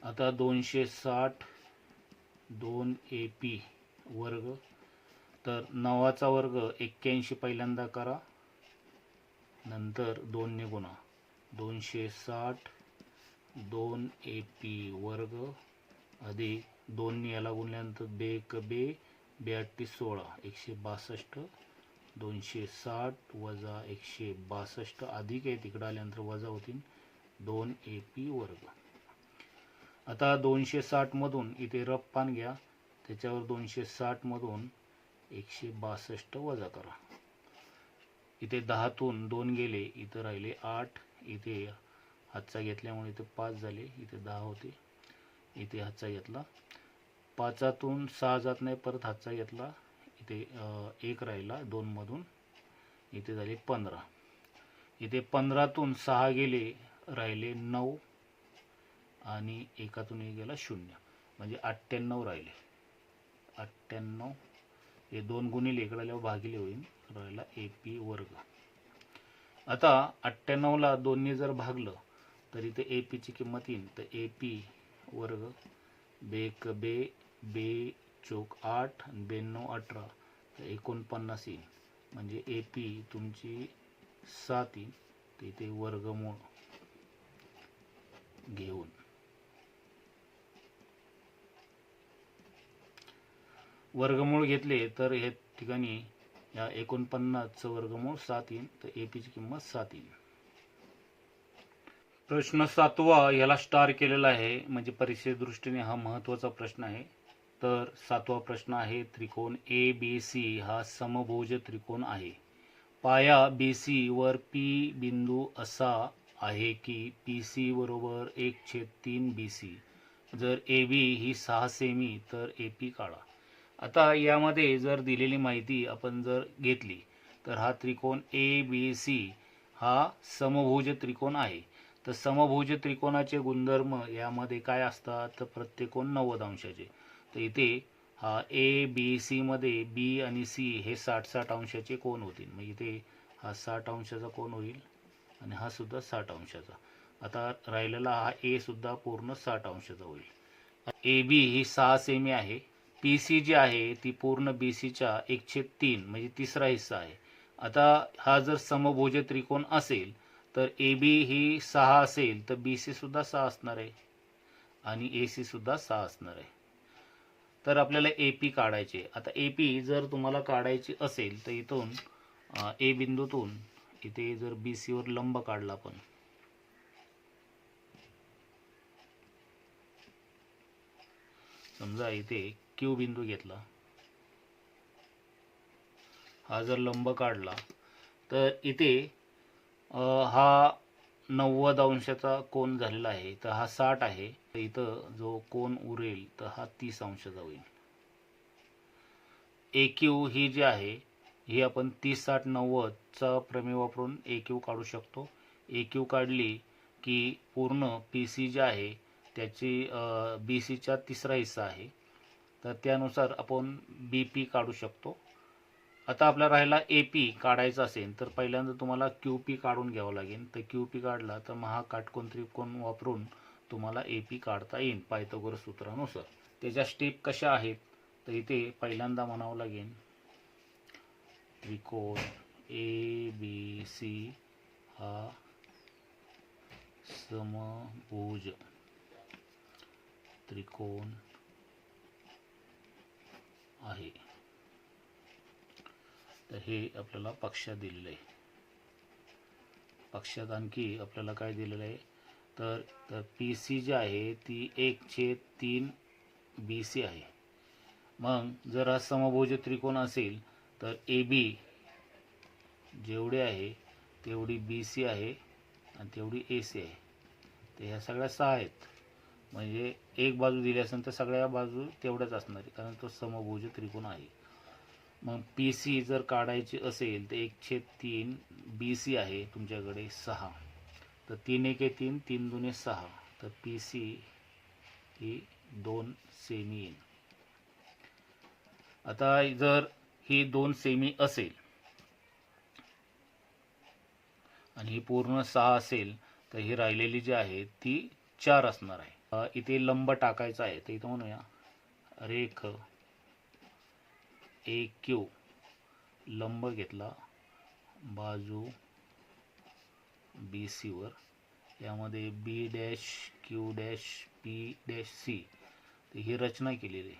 [SPEAKER 1] आता 260 2 AP वर्ग, तर 9चा वर्ग 81 पहिल्यांदा करा, नंतर 2 ने गुणा. 260 2 AP वर्ग अधिक 2 ने याला गुणल्यानंतर 2 एक 2 2 16 162, 260 वजा 162 अधिक आहे तिकडे आल्यानंतर वजा होतील 2 AP वर्ग. आता 260 मधून इथे रप्पान घ्या, त्याच्यावर 260 मधून 162 वजा करा. इथे 10तून 2 गेले, इथं राहिले 8, इथे हातचा घेतल्यामुळे इथे 5 झाले, इथे 10 होते, इथे हातचा घेतला. 5तून 6 जात नाही, परत हातचा घेतला, इथे 1 राहिला 2 मधून, इथे झाले 15. इथे 15तून 6 गेले, राहिले 9 आणि 1तून 1 गेला 0, म्हणजे 98 राहिले. 98 हे 2 गुणिले इकडे आल्यावर भागिले होईल, राहिला AP वर्ग. आता 98ला 2 ने जर भागलं तर इथे AP ची किंमत येईल, तर AP वर्ग 2 एक 2 2 चौक 8 आणि 92 18, तर 49 येईल, म्हणजे AP तुमची 7 येईल. तर इथे वर्गमूळ घेऊन वर्गमूळ घेतले तर हे ठिकाणी या 49चं वर्गमूळ 7 येईल, तर AP ची किंमत 7 येईल. प्रश्न 7वा याला स्टार केलेला आहे, म्हणजे परीक्षे दृष्टीने हा महत्त्वाचा प्रश्न आहे. तर 7वा प्रश्न आहे, त्रिकोण ABC हा समभुज त्रिकोण आहे. पाया BC वर P बिंदू असा आहे की PC बरोबर 1/3 BC. जर AB ही 6 सेमी तर AP काढा. आता यामध्ये जर दिलेली माहिती आपण जर घेतली तर हा त्रिकोण ABC हा समभुज त्रिकोण आहे. तर समभुज त्रिकोणाचे गुणधर्म यामध्ये काय असतात, तर प्रत्येक कोण 90 अंशाचे. तर इथे हा ABC मध्ये B आणि C हे 60-60 अंशाचे कोण होतील, मग इथे हा 60 अंशाचा कोण होईल आणि हा सुद्धा 60 अंशाचा. आता राहिलेला हा A सुद्धा पूर्ण 60 अंशाचा होईल. AB ही 6 सेमी आहे. PC जी आहे ती पूर्ण BCच्या 1/3 म्हणजे तिसरा हिस्सा आहे. आता हा जर समभुज त्रिकोण असेल तर AB ही 6 असेल तर BC सुद्धा 6 असणार आहे आणि AC सुद्धा 6 असणार आहे. तर आपल्याला AP काढायचे. आता AP जर तुम्हाला काढायची असेल तर इथून A बिंदूतून इथे जर BC वर लंब काढला आपण, समजा इथे Q बिंदू घेतला, हा जर लंब काढला तर इथे हा 90 अंशाचा कोन झालेला आहे, तर हा 60 आहे, तर इथं जो कोन उरेल तर हा 30 अंशाचा होईल. AQ ही जी आहे ही आपण 30 60 90 चा प्रमेय वापरून AQ काढू शकतो. AQ काढली की पूर्ण PC जे आहे त्याची BCचा तिसरा हिस्सा आहे, तर त्यानुसार आपण BP काढू शकतो. आता आपला राहिला AP काढायचा असेल तर पहिल्यांदा तुम्हाला QP काढून घ्यावं लागेल. तर QP काढला तर मग हा काटकोन त्रिकोण वापरून तुम्हाला AP काढता येईल पायथागोरस सूत्रानुसार. त्याच्या स्टेप कशा आहेत, तर इथे पहिल्यांदा म्हणावं लागेल त्रिकोण ABC हा समभुज त्रिकोण आहे. तर हे आपल्याला पक्षात दिलेलं आहे. पक्षात आणखी आपल्याला काय दिलेलं आहे, तर PC जी आहे ती 1/3 BC आहे. मग जर हा समभुज त्रिकोण असेल तर AB जेवढे आहे तेवढी BC आहे आणि तेवढी AC आहे. तर ह्या सगळ्या 6 आहेत, म्हणजे एक बाजू दिली असेल तर सगळ्या बाजू तेवढ्याच असणार आहे, कारण तो समभुज त्रिकोण आहे. मग PC जर काढायची असेल तर 1/3 BC आहे तुमच्याकडे 6, तर 3 1 3 3 2 6, तर PC ही 2 सेमी येईल. आता जर ही 2 सेमी असेल आणि ही पूर्ण 6 असेल तर ही राहिलेली जी आहे ती 4 असणार आहे. इथे लंब टाकायचा आहे, तर इथं म्हणूया रेख ए क्यू, लंब घेतला बाजू बी सीवर, यामध्ये B dash Q dash P dash C, तर ही रचना केलेली आहे,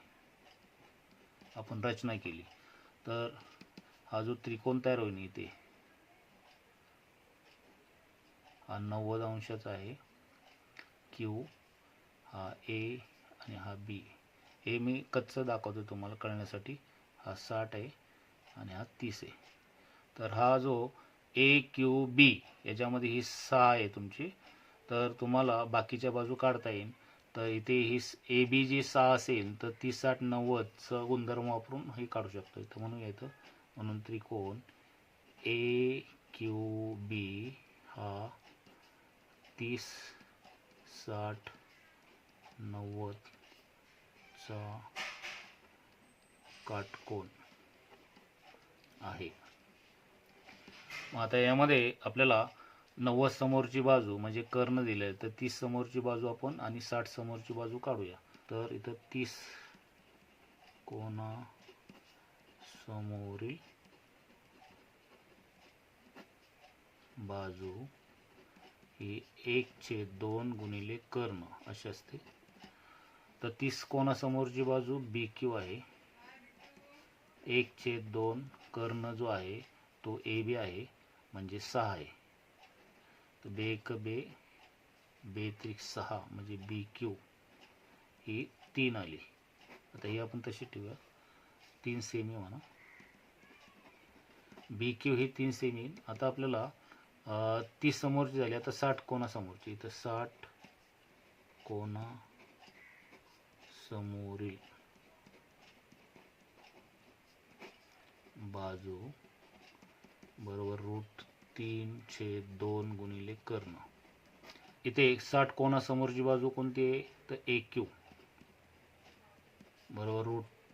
[SPEAKER 1] आपण रचना केली. तर हा जो त्रिकोण तयार होईल इथे, हा 90 अंशाचा आहे, क्यू हा ए आणि हा बी, हे मी कच्चं दाखवतो तुम्हाला कळण्यासाठी. हा 60 आहे आणि हा 30 आहे. तर हा जो ए क्यू बी याच्यामध्ये ही 6 आहे तुमची, तर तुम्हाला बाकीच्या बाजू काढता येईल. तर इथे ही ए बी जी 6 असेल तर 30 60 90चा गुणधर्म वापरून हे काढू शकतो. इथं म्हणूया, इथं म्हणून त्रिकोण ए क्यू बी हा 30 60 90चा काटकोन आहे. मग आता यामध्ये आपल्याला 90 समोरची बाजू म्हणजे कर्ण दिले, तर 30 समोरची बाजू आपण आणि 60 समोरची बाजू काढूया. तर इथं 30 कोना समोरील बाजू ही 1/2 गुणिले कर्ण अशी असते. तर 30 कोनासमोरची बाजू बी क्यू आहे, 1/2 कर्ण जो आहे तो ए बी आहे, म्हणजे 6 आहे. तर बे एक बे, बे त्रिक 6 म्हणजे बी क्यू ही 3 आली. आता ही आपण तशी ठेवूया, 3 सेमी म्हणा, बी क्यू ही 3 सेमी. आता आपल्याला 30 समोरची झाली, आता 60 कोनासमोरची, इथं 60 कोना समोरील बाजू बरोबर √3/2 गुणिले कर्ण. इथे 60 कोनासमोरची बाजू कोणती आहे, तर ए क्यू बरोबर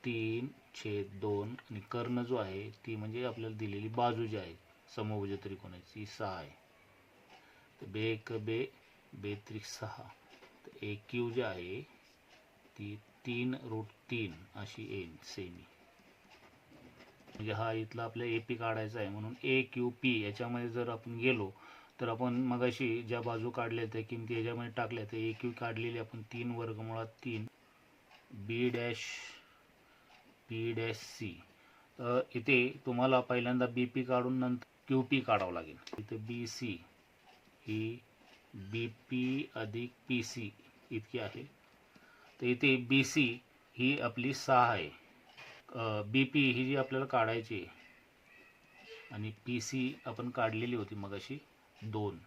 [SPEAKER 1] √3/2 आणि कर्ण जो आहे ती म्हणजे आपल्याला दिलेली बाजू जी आहे समभुज त्रिकोणाची 6 आहे. तर बे एक बे, बे त्रिक 6, तर ए क्यू जी आहे ती 3√3 अशी येईल सेमी. म्हणजे हा इथला आपल्या ए पी काढायचा आहे, म्हणून ए क्यू पी याच्यामध्ये जर आपण गेलो तर आपण मगाशी ज्या बाजू काढल्या त्या किमती याच्यामध्ये टाकल्या, तर ए क्यू काढलेली आपण 3 वर्गमुळात 3 बी डॅश पी डॅश सी. तर इथे तुम्हाला पहिल्यांदा बी पी काढून नंतर क्यू पी काढावं लागेल. इथे बी सी ही बी पी अधिक पी सी इतकी आहे. तर इथे बी सी ही आपली 6 आहे, बी पी ही जी आपल्याला काढायची आहे आणि पी सी आपण काढलेली होती मगाशी 2.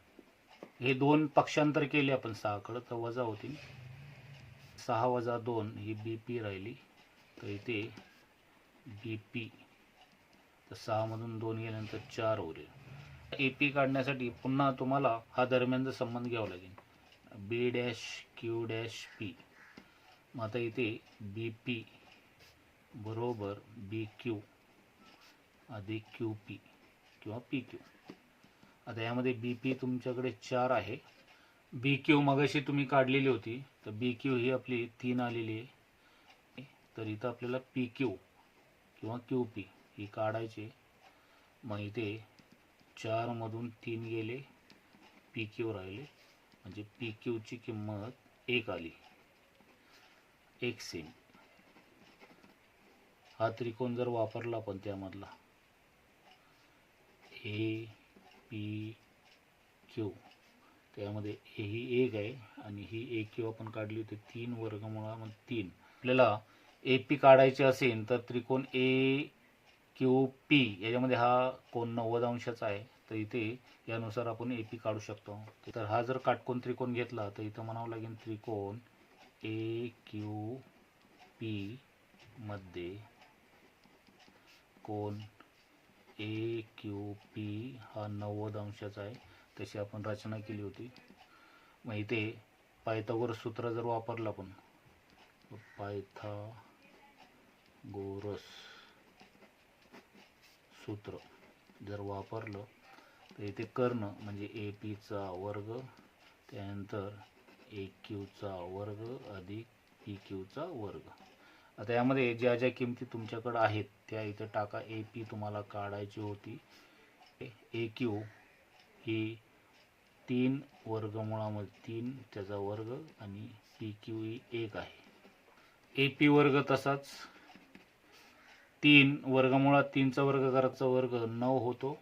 [SPEAKER 1] हे 2 पक्षांतर केले आपण 6 कडे, तर वजा होतील. 6 वजा 2 ही बी पी राहिली. तर इथे बी पी, तर 6 मधून 2 गेल्यानंतर 4 उरेल. ए पी काढण्यासाठी पुन्हा तुम्हाला हा दरम्यानचा संबंध घ्यावा लागेल, बी डॅश क्यू डॅश पी. मग आता इथे बी पी बरोबर बी क्यू अधिक क्यू पी किंवा पी क्यू. आता यामध्ये बी पी तुमच्याकडे 4 आहे, बी क्यू मगाशी तुम्ही काढलेली होती, तर बी क्यू ही आपली 3 आलेली आहे. तर इथं आपल्याला पी क्यू किंवा क्यू पी ही काढायची. मग इथे 4 मधून 3 गेले, पी क्यू राहिले, म्हणजे पी क्यूची किंमत 1 आली, 1 सेमी. हा त्रिकोण जर वापरला आपण त्यामधला ए पी क्यू, त्यामध्ये ए ही 1 आहे आणि ही ए क्यू आपण काढली होती 3 वर्गमुळा 3. आपल्याला ए पी काढायचे असेल तर त्रिकोण ए क्यू पी याच्यामध्ये हा कोण 90 अंशाचा आहे, तर इथे यानुसार आपण ए पी काढू शकतो. तर हा जर काटकोन त्रिकोण घेतला तर इथं म्हणावं लागेल त्रिकोण ए क्यू पी मध्ये कोण ए क्यू पी हा 90 अंशाचा आहे, तशी आपण रचना केली होती. मग इथे पायथागोरस सूत्र जर वापरलं आपण, पायथागोरस सूत्र जर वापरलं तर इथे कर्ण म्हणजे ए पीचा वर्ग, त्यानंतर ए क्यूचा वर्ग अधिक पी क्यूचा वर्ग. आता यामध्ये ज्या ज्या किमती तुमच्याकडे आहेत त्या इथे टाका. ए पी तुम्हाला काढायची होती. ए क्यू ही 3 वर्गमुळामध्ये 3 त्याचा वर्ग आणि पी क्यू ही 1 आहे. ए पी वर्ग तसाच 3 वर्गमुळात 3चा वर्ग करायचा वर्ग 9 होतो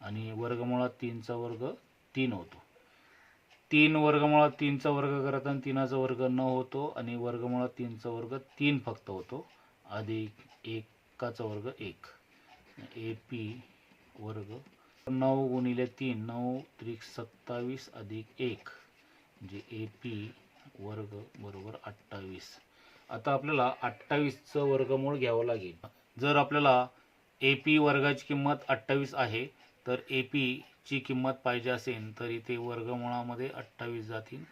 [SPEAKER 1] आणि वर्गमुळात 3चा वर्ग 3 होतो. 3 वर्गमुळात 3चा वर्ग करताना 3चा वर्ग 9 होतो आणि वर्गमुळात 3चा वर्ग 3 फक्त होतो अधिक 1चा वर्ग 1. ए पी वर्ग 9 गुणिले 3 9 त्रिक 27 अधिक 1 म्हणजे ए पी वर्ग बरोबर 28. आता आपल्याला 28चं वर्गमूळ घ्यावं लागेल. जर आपल्याला ए पी वर्गाची किंमत 28 आहे तर ए पी ची किंमत पाहिजे असेल तर इथे वर्गमूळामध्ये 28 जातील.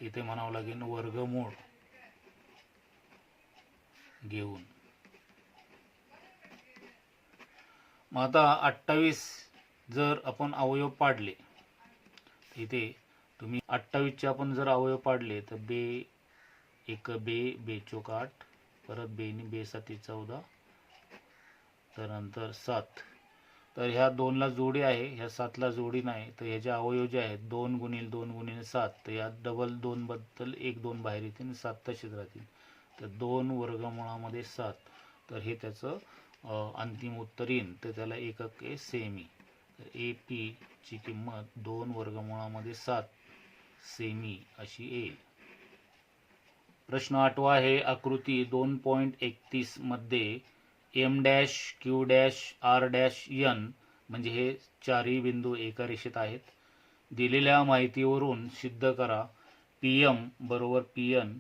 [SPEAKER 1] इथे म्हणावं लागेल वर्गमूळ घेऊन. मग आता 28 जर आपण अवयव पाडले इथे तुम्ही 28चे आपण जर अवयव पाडले तर बे 1 बे बे चौक 8 परत बेनी बे 7 14 तर नंतर 7. तर ह्या 2ला जोडी आहे, ह्या 7ला जोडी नाही. तर ह्याचे अवयव जे आहेत 2 गुणिले 2 गुणिले 7 तर यात डबल 2 बद्दल 1 2 बाहेर येतील 7 तसेच राहतील. तर 2 वर्गमुळामध्ये 7 तर हे त्याचं अंतिम उत्तर येईल. तर त्याला एकक आहे सेमी. तर ए पी ची किंमत 2 वर्गमुळामध्ये 7 सेमी अशी येईल. प्रश्न 8वा आहे. आकृती 2.31 मध्ये M dash Q dash R dash N म्हणजे हे चारही बिंदू एका रेषेत आहेत. दिलेल्या माहितीवरून सिद्ध करा पी एम बरोबर पी एन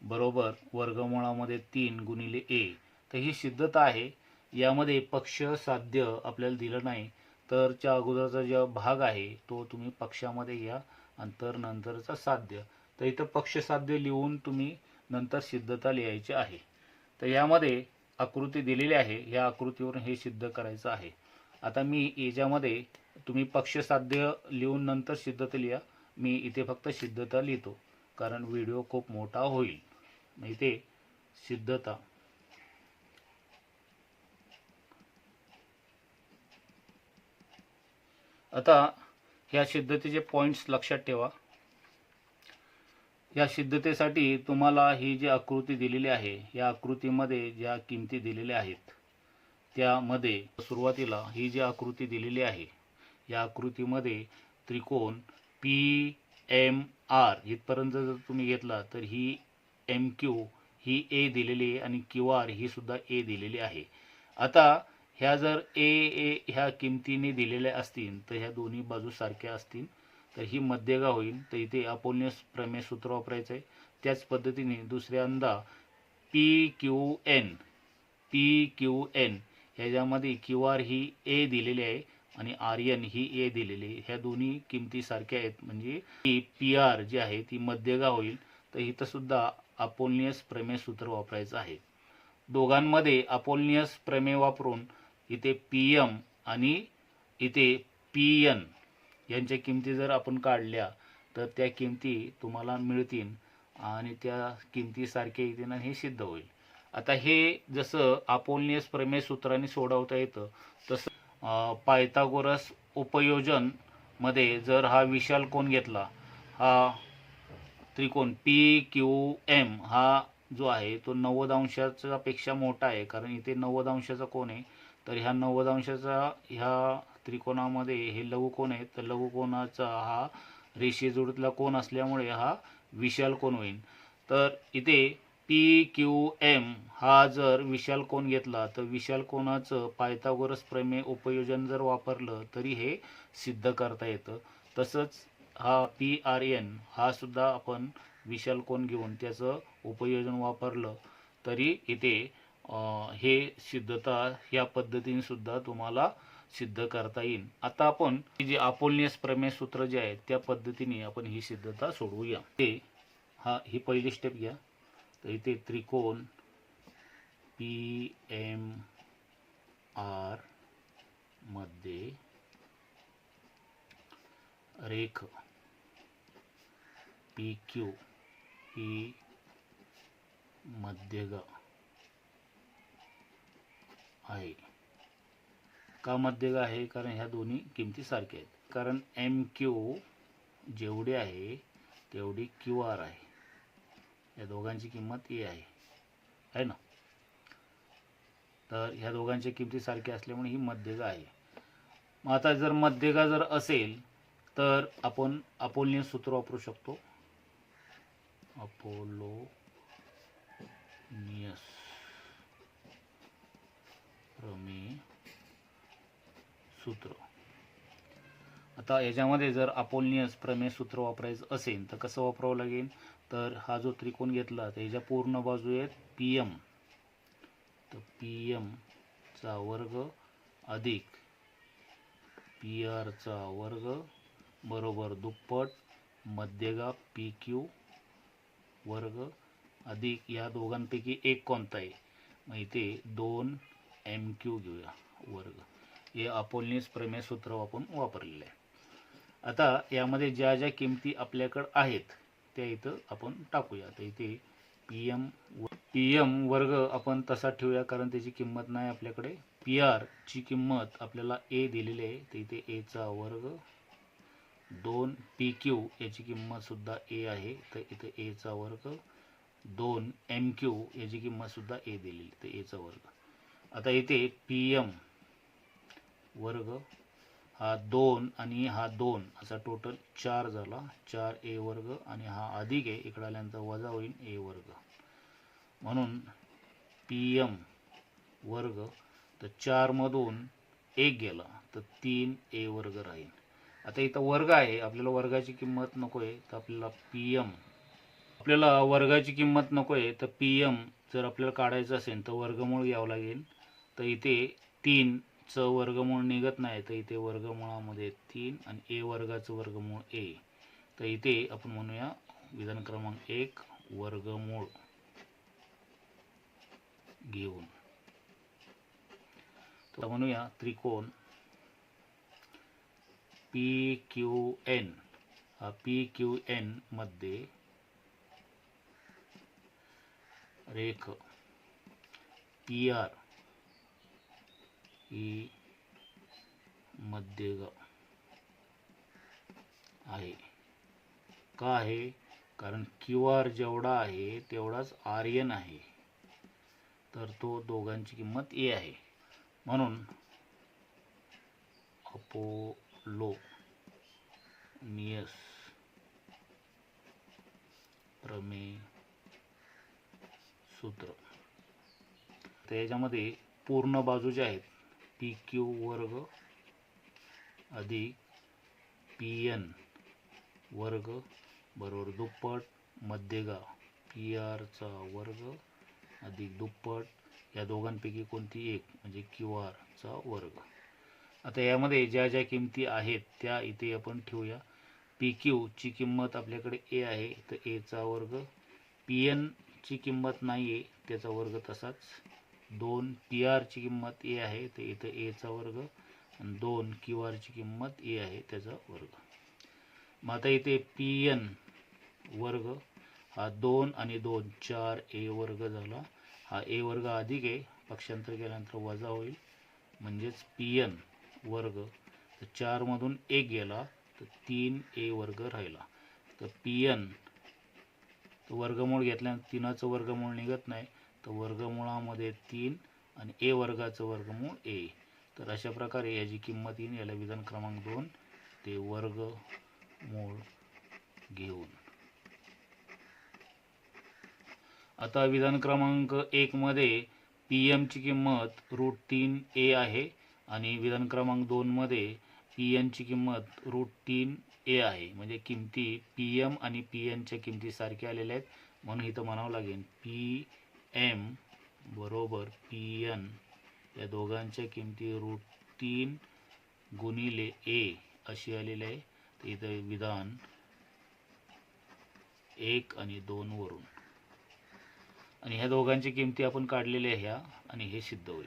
[SPEAKER 1] बरोबर वर्गमुळामध्ये 3 गुणिले ए. तर ही सिद्धता आहे. यामध्ये पक्ष साध्य आपल्याला दिलं नाही तर च्या अगोदरचा जो भाग आहे तो तुम्ही पक्षामध्ये घ्या आणि तर नंतरचा साध्य. तर इथं पक्ष साध्य लिहून तुम्ही नंतर सिद्धता लिहायची आहे. तर यामध्ये आकृती दिलेली आहे, या आकृतीवरून हे सिद्ध करायचं आहे. आता मी याच्यामध्ये तुम्ही पक्ष साध्य लिहून नंतर सिद्धता लिहा. मी इथे फक्त सिद्धता लिहितो कारण व्हिडिओ खूप मोठा होईल. इथे सिद्धता आता ह्या सिद्धतेचे पॉइंट्स लक्षात ठेवा. या सिद्धतेसाठी तुम्हाला ही जी आकृती दिलेली आहे या आकृतीमध्ये ज्या किमती दिलेल्या आहेत त्यामध्ये सुरुवातीला ही जी आकृती दिलेली आहे या आकृतीमध्ये त्रिकोण पी एम आर इथपर्यंत जर तुम्ही घेतला तर ही एम क्यू ही ए दिलेली आहे आणि क्यू आर ही सुद्धा ए दिलेली आहे. आता ह्या जर ए ह्या किमतीने दिलेल्या असतील तर ह्या दोन्ही बाजू सारख्या असतील तर ही मध्यगा होईल. तर इथे अपोलनियस प्रमेय सूत्र वापरायचं आहे. त्याच पद्धतीने दुसऱ्यांदा पी क्यू एन ह्याच्यामध्ये क्यू आर ही ए दिलेली आहे आणि आर एन ही ए दिलेली आहे. ह्या दोन्ही किमती सारख्या आहेत म्हणजे ही पी आर जी आहे ती मध्यगा होईल. तर इथं सुद्धा अपोलनियस प्रमेय सूत्र वापरायचं आहे. दोघांमध्ये अपोलनियस प्रमेय वापरून इथे पी एम आणि इथे पी एन यांच्या किमती जर आपण काढल्या तर त्या किमती तुम्हाला मिळतील आणि त्या किमती सारख्या येतील आणि हे सिद्ध होईल. आता हे जसं अपोलनियस प्रमेय सूत्राने सोडवता येतं तसं पायथागोरस उपयोजन मध्ये जर हा विशाल कोन घेतला, हा त्रिकोण पी क्यू एम हा जो आहे तो 90 अंशाचा पेक्षा मोठा आहे कारण इथे 90 अंशाचा कोन आहे. तर ह्या 90 अंशाचा ह्या त्रिकोणामध्ये हे लघुकोन आहे. तर लघुकोनाचा हा रेषेजोडीतला कोन असल्यामुळे हा विशाल कोन होईल. तर इथे पी क्यू एम हा जर विशाल कोन घेतला तर विशाल कोनाचं पायथागोरस प्रमेय उपयोजन जर वापरलं तरी हे सिद्ध करता येतं. तसंच हा पी आर एन हा सुद्धा आपण विशाल कोन घेऊन त्याचं उपयोजन वापरलं तरी इथे हे सिद्धता या पद्धतीने सुद्धा तुम्हाला सिद्ध करता येईल. आता आपण जे अपोलनियस प्रमेय सूत्र जे आहे त्या पद्धतीने आपण ही सिद्धता सोडवूया. ते ही पहिली स्टेप घ्या. तर इथे त्रिकोण पी एम आर मध्ये रेख पी क्यू ही मध्यगा आहे. का मध्यगा आहे? कारण ह्या दोन्ही किमती सारख्या आहेत. कारण एम क्यू जेवढी आहे तेवढी क्यू आर आहे. या दोघांची किंमत ए आहे ना. तर ह्या दोघांच्या किमती सारख्या असल्यामुळे ही मध्यगा आहे. मग आता जर मध्यगा जर असेल तर आपण अपोलनियस सूत्र वापरू शकतो. अपोलोनियस प्रमेय सूत्र. आता याच्यामध्ये जर अपोलनियस प्रमेय सूत्र वापरायचं असेल तर कसं वापरावं लागेल? तर हा जो त्रिकोण घेतला तर ह्याच्या पूर्ण बाजू आहेत पी एम. तर पी एम चा वर्ग अधिक पी आर चा वर्ग बरोबर दुप्पट मध्यगा पी क्यू वर्ग अधिक या दोघांपैकी एक कोणता आहे? मग इथे 2 एम क्यू घेऊया वर्ग. हे अपोलनियस प्रमेय सूत्र आपण वापरलेलं आहे. आता यामध्ये ज्या ज्या किमती आपल्याकडे आहेत त्या इथं आपण टाकूया. तर इथे पी एम वर्ग आपण तसा ठेवूया कारण त्याची किंमत नाही आपल्याकडे. पी आर ची किंमत आपल्याला ए दिलेली आहे तर इथे ए चा वर्ग. 2 पी क्यू याची किंमत सुद्धा ए आहे तर इथे ए चा वर्ग. 2 एम क्यू याची किंमत सुद्धा ए दिलेली तर ए चा वर्ग. आता इथे पी एम वर्ग हा 2 आणि हा 2 असा टोटल 4 झाला. 4 ए वर्ग आणि हा अधिक आहे इकडे आल्यानंतर वजा होईल ए वर्ग. म्हणून पी एम वर्ग तर 4 मधून 1 गेला तर 3 ए वर्ग राहील. आता इथं वर्ग आहे आपल्याला वर्गाची किंमत नको आहे तर आपल्याला वर्गाची किंमत नको आहे तर पी एम जर आपल्याला काढायचं असेल तर वर्गमूळ घ्यावं लागेल. तर इथे 3 चं वर्गमूळ निघत नाही तर इथे वर्गमूळामध्ये 3 आणि ए वर्गाचं वर्गमूळ ए. तर इथे आपण म्हणूया विधान क्रमांक 1 वर्गमूळ घेऊन. तर म्हणूया त्रिकोण पी क्यू एन. हा पी क्यू एन मध्ये रेख पी आर ही मध्यगा आहे. का आहे? कारण क्यू आर जेवढा आहे तेवढाच आर एन आहे तर तो दोघांची किंमत ए आहे. म्हणून अपोलोनियस प्रमेय सूत्र. तर याच्यामध्ये पूर्ण बाजू ज्या आहेत पी क्यू वर्ग अधिक पी एन वर्ग बरोबर दुप्पट मध्यगा पी आर चा वर्ग अधिक दुप्पट या दोघांपैकी कोणती एक म्हणजे क्यू आर चा वर्ग. आता यामध्ये ज्या ज्या किमती आहेत त्या इथे आपण ठेवूया. पी क्यू ची किंमत आपल्याकडे ए आहे तर ए चा वर्ग. पी एन ची किंमत नाही आहे त्याचा वर्ग तसाच. 2 पी आर ची किंमत ए आहे तर इथं ए चा वर्ग आणि 2 क्यू आर ची किंमत ए आहे त्याचा वर्ग. मग आता इथे पी एन वर्ग हा 2 आणि 2 4 ए वर्ग झाला. हा ए वर्ग अधिक आहे पक्षांतर केल्यानंतर वजा होईल म्हणजेच पी एन वर्ग. तर 4 मधून 1 गेला तर 3 ए वर्ग राहिला. तर पी एन वर्गमूळ घेतल्यानंतर 3चं वर्गमूळ निघत नाही तर वर्गमूळामध्ये 3 आणि ए वर्गाचं वर्गमूळ ए. तर अशा प्रकारे याची किंमत येईल. याला विधान क्रमांक 2 ते वर्गमूळ घेऊन. आता विधान क्रमांक 1 मध्ये पी एम ची किंमत √3 ए आहे आणि विधान क्रमांक 2 मध्ये पी एन ची किंमत √3 ए आहे. म्हणजे किमती पी एम आणि पी एनच्या किमती सारख्या आलेल्या आहेत. म्हणून इथं म्हणावं लागेल पी एम बरोबर पी एन या दोघांच्या किमती √3 गुणिले ए अशी आलेली आहे. तर इथं विधान 1 आणि 2 वरून आणि ह्या दोघांची किमती आपण काढलेल्या ह्या आणि हे सिद्ध होईल.